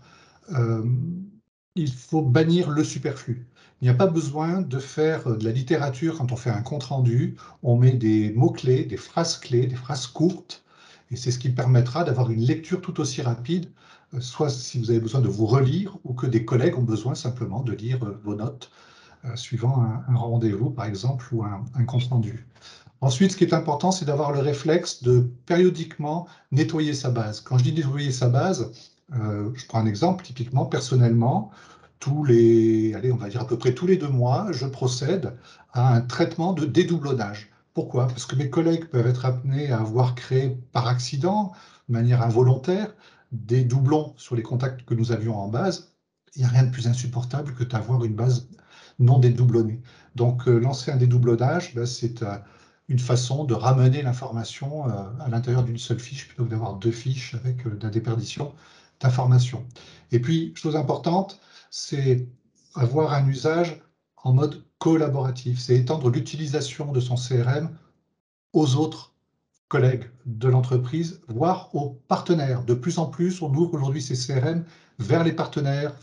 Il faut bannir le superflu. Il n'y a pas besoin de faire de la littérature quand on fait un compte rendu. On met des mots-clés, des phrases clés, des phrases courtes, et c'est ce qui permettra d'avoir une lecture tout aussi rapide, soit si vous avez besoin de vous relire, ou que des collègues ont besoin simplement de lire vos notes, suivant un rendez-vous, par exemple, ou un compte rendu. Ensuite, ce qui est important, c'est d'avoir le réflexe de périodiquement nettoyer sa base. Quand je dis nettoyer sa base, je prends un exemple, typiquement, personnellement, allez, on va dire à peu près tous les 2 mois, je procède à un traitement de dédoublonnage. Pourquoi? Parce que mes collègues peuvent être amenés à avoir créé par accident, de manière involontaire, des doublons sur les contacts que nous avions en base. Il n'y a rien de plus insupportable que d'avoir une base non dédoublonnée. Donc, lancer un dédoublonnage, c'est une façon de ramener l'information à l'intérieur d'une seule fiche plutôt que d'avoir 2 fiches avec de la déperdition d'informations. Et puis, chose importante, c'est avoir un usage en mode collaboratif. C'est étendre l'utilisation de son CRM aux autres collègues de l'entreprise, voire aux partenaires. De plus en plus, on ouvre aujourd'hui ces CRM vers les partenaires,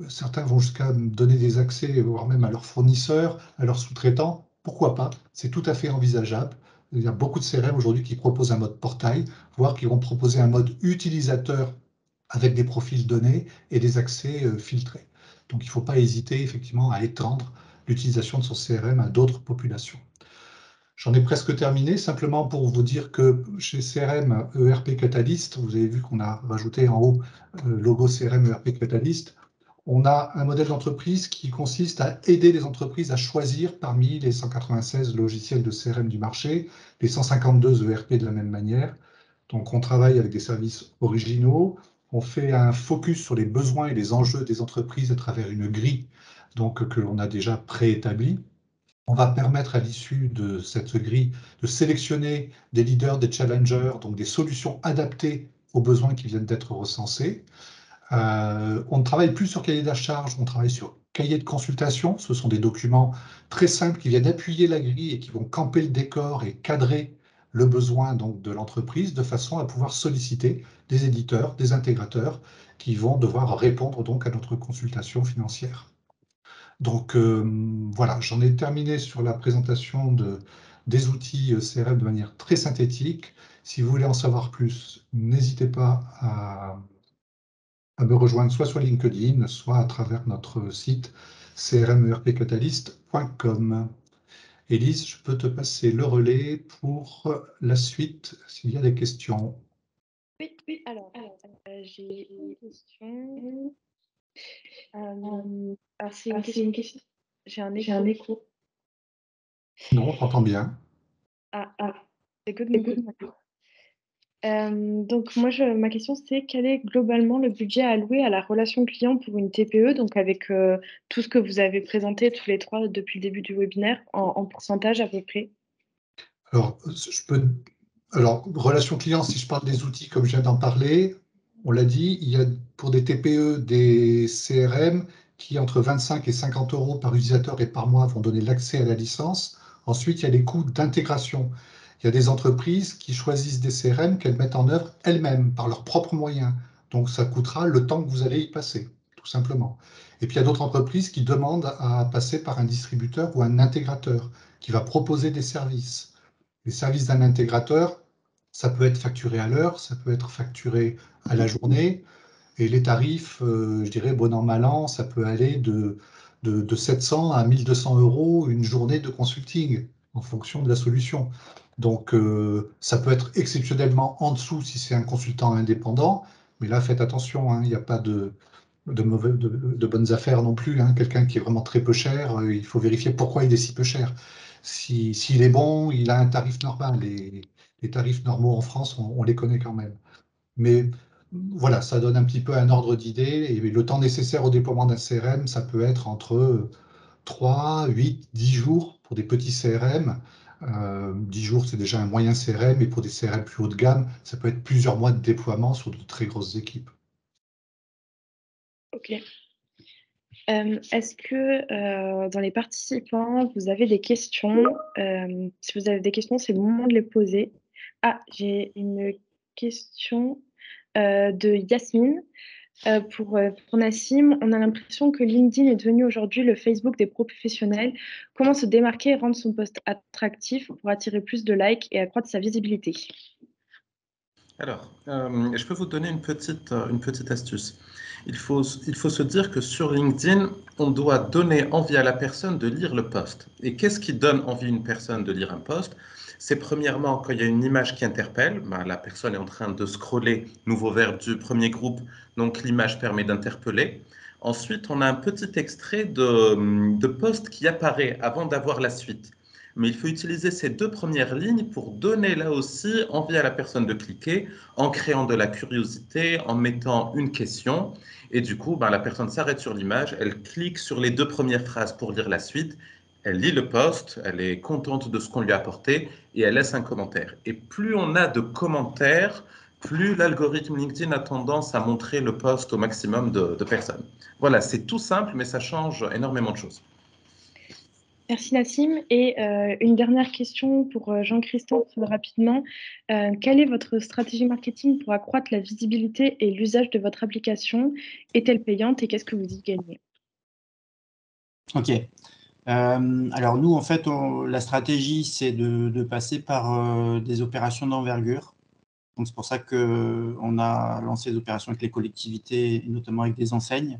certains vont jusqu'à donner des accès, voire même à leurs fournisseurs, à leurs sous-traitants. Pourquoi pas? C'est tout à fait envisageable. Il y a beaucoup de CRM aujourd'hui qui proposent un mode portail, voire qui vont proposer un mode utilisateur avec des profils donnés et des accès filtrés. Donc il ne faut pas hésiter effectivement à étendre l'utilisation de son CRM à d'autres populations. J'en ai presque terminé, simplement pour vous dire que chez CRM ERP Catalyst, vous avez vu qu'on a rajouté en haut le logo CRM ERP Catalyst, on a un modèle d'entreprise qui consiste à aider les entreprises à choisir parmi les 196 logiciels de CRM du marché, les 152 ERP de la même manière. Donc on travaille avec des services originaux, on fait un focus sur les besoins et les enjeux des entreprises à travers une grille donc, que l'on a déjà préétablie. On va permettre à l'issue de cette grille de sélectionner des leaders, des challengers, donc des solutions adaptées aux besoins qui viennent d'être recensés. On ne travaille plus sur cahier de charge, on travaille sur cahier de consultation. Ce sont des documents très simples qui viennent appuyer la grille et qui vont camper le décor et cadrer le besoin donc, de l'entreprise de façon à pouvoir solliciter des éditeurs, des intégrateurs qui vont devoir répondre donc à notre consultation financière. Donc voilà, j'en ai terminé sur la présentation des outils CRM de manière très synthétique. Si vous voulez en savoir plus, n'hésitez pas à me rejoindre soit sur LinkedIn, soit à travers notre site crmerpcatalyst.com. Élise, je peux te passer le relais pour la suite, s'il y a des questions. Oui, alors, j'ai une question. Alors, c'est une question. J'ai un écho. Non, on t'entend bien. C'est que de mon côté. Donc moi, ma question c'est quel est globalement le budget alloué à la relation client pour une TPE, donc avec tout ce que vous avez présenté tous les trois depuis le début du webinaire, en pourcentage à peu près? Alors, relation client, si je parle des outils comme je viens d'en parler, on l'a dit, il y a pour des TPE des CRM qui, entre 25 et 50 euros par utilisateur et par mois, vont donner l'accès à la licence. Ensuite, il y a les coûts d'intégration. Il y a des entreprises qui choisissent des CRM qu'elles mettent en œuvre elles-mêmes, par leurs propres moyens. Donc, ça coûtera le temps que vous allez y passer, tout simplement. Et puis, il y a d'autres entreprises qui demandent à passer par un distributeur ou un intégrateur qui va proposer des services. Les services d'un intégrateur, ça peut être facturé à l'heure, ça peut être facturé à la journée. Et les tarifs, je dirais, bon an, mal an, ça peut aller de 700 à 1200 euros une journée de consulting en fonction de la solution. Donc, ça peut être exceptionnellement en dessous si c'est un consultant indépendant. Mais là, faites attention, hein, il n'y a pas de bonnes affaires non plus. Hein. Quelqu'un qui est vraiment très peu cher, il faut vérifier pourquoi il est si peu cher. S'il est bon, il a un tarif normal. Les tarifs normaux en France, on les connaît quand même. Mais voilà, ça donne un petit peu un ordre d'idée. Et le temps nécessaire au déploiement d'un CRM, ça peut être entre 3, 8, 10 jours pour des petits CRM. 10 jours, c'est déjà un moyen CRM. Et pour des CRM plus haut de gamme, ça peut être plusieurs mois de déploiement sur de très grosses équipes. Ok. Est-ce que dans les participants, vous avez des questions? Si vous avez des questions, c'est le moment de les poser. Ah, j'ai une question de Yasmine. Pour Nassim, on a l'impression que LinkedIn est devenu aujourd'hui le Facebook des professionnels. Comment se démarquer et rendre son post attractif pour attirer plus de likes et accroître sa visibilité? Alors, je peux vous donner une petite astuce. Il faut se dire que sur LinkedIn, on doit donner envie à la personne de lire le post. Et qu'est-ce qui donne envie à une personne de lire un post? C'est premièrement quand il y a une image qui interpelle, la personne est en train de scroller, nouveau verbe du premier groupe, donc l'image permet d'interpeller. Ensuite, on a un petit extrait de post qui apparaît avant d'avoir la suite. Mais il faut utiliser ces deux premières lignes pour donner là aussi envie à la personne de cliquer en créant de la curiosité, en mettant une question. Et du coup, la personne s'arrête sur l'image, elle clique sur les deux premières phrases pour lire la suite, elle lit le post, elle est contente de ce qu'on lui a apporté et elle laisse un commentaire. Et plus on a de commentaires, plus l'algorithme LinkedIn a tendance à montrer le post au maximum de personnes. Voilà, c'est tout simple, mais ça change énormément de choses. Merci Nassim. Et une dernière question pour Jean-Christophe rapidement. Quelle est votre stratégie marketing pour accroître la visibilité et l'usage de votre application? Est-elle payante et qu'est-ce que vous y gagnez? Ok. Alors nous, en fait, la stratégie, c'est de passer par des opérations d'envergure. Donc c'est pour ça qu'on a lancé des opérations avec les collectivités, et notamment avec des enseignes.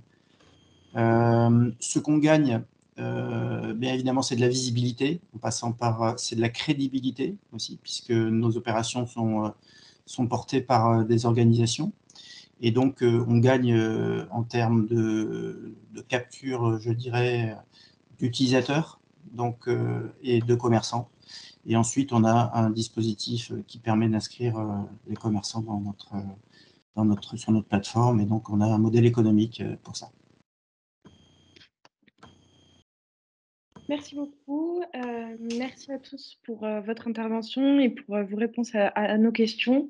Ce qu'on gagne, bien évidemment, c'est de la visibilité, en passant par, c'est de la crédibilité aussi, puisque nos opérations sont portées par des organisations. Et donc, on gagne en termes de capture, je dirais, d'utilisateurs et de commerçants. Et ensuite, on a un dispositif qui permet d'inscrire les commerçants sur notre plateforme. Et donc, on a un modèle économique pour ça. Merci beaucoup. Merci à tous pour votre intervention et pour vos réponses à nos questions.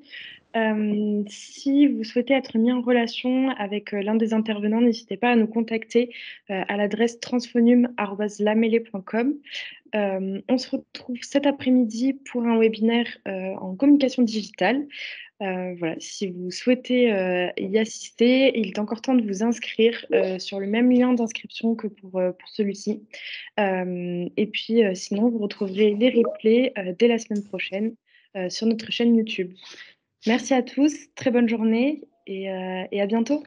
Si vous souhaitez être mis en relation avec l'un des intervenants, n'hésitez pas à nous contacter à l'adresse transphonium@lamele.com. On se retrouve cet après-midi pour un webinaire en communication digitale. Voilà, si vous souhaitez y assister, il est encore temps de vous inscrire sur le même lien d'inscription que pour celui-ci. Et puis, sinon, vous retrouverez les replays dès la semaine prochaine sur notre chaîne YouTube. Merci à tous, très bonne journée et à bientôt.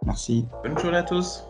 Merci. Bonne journée à tous.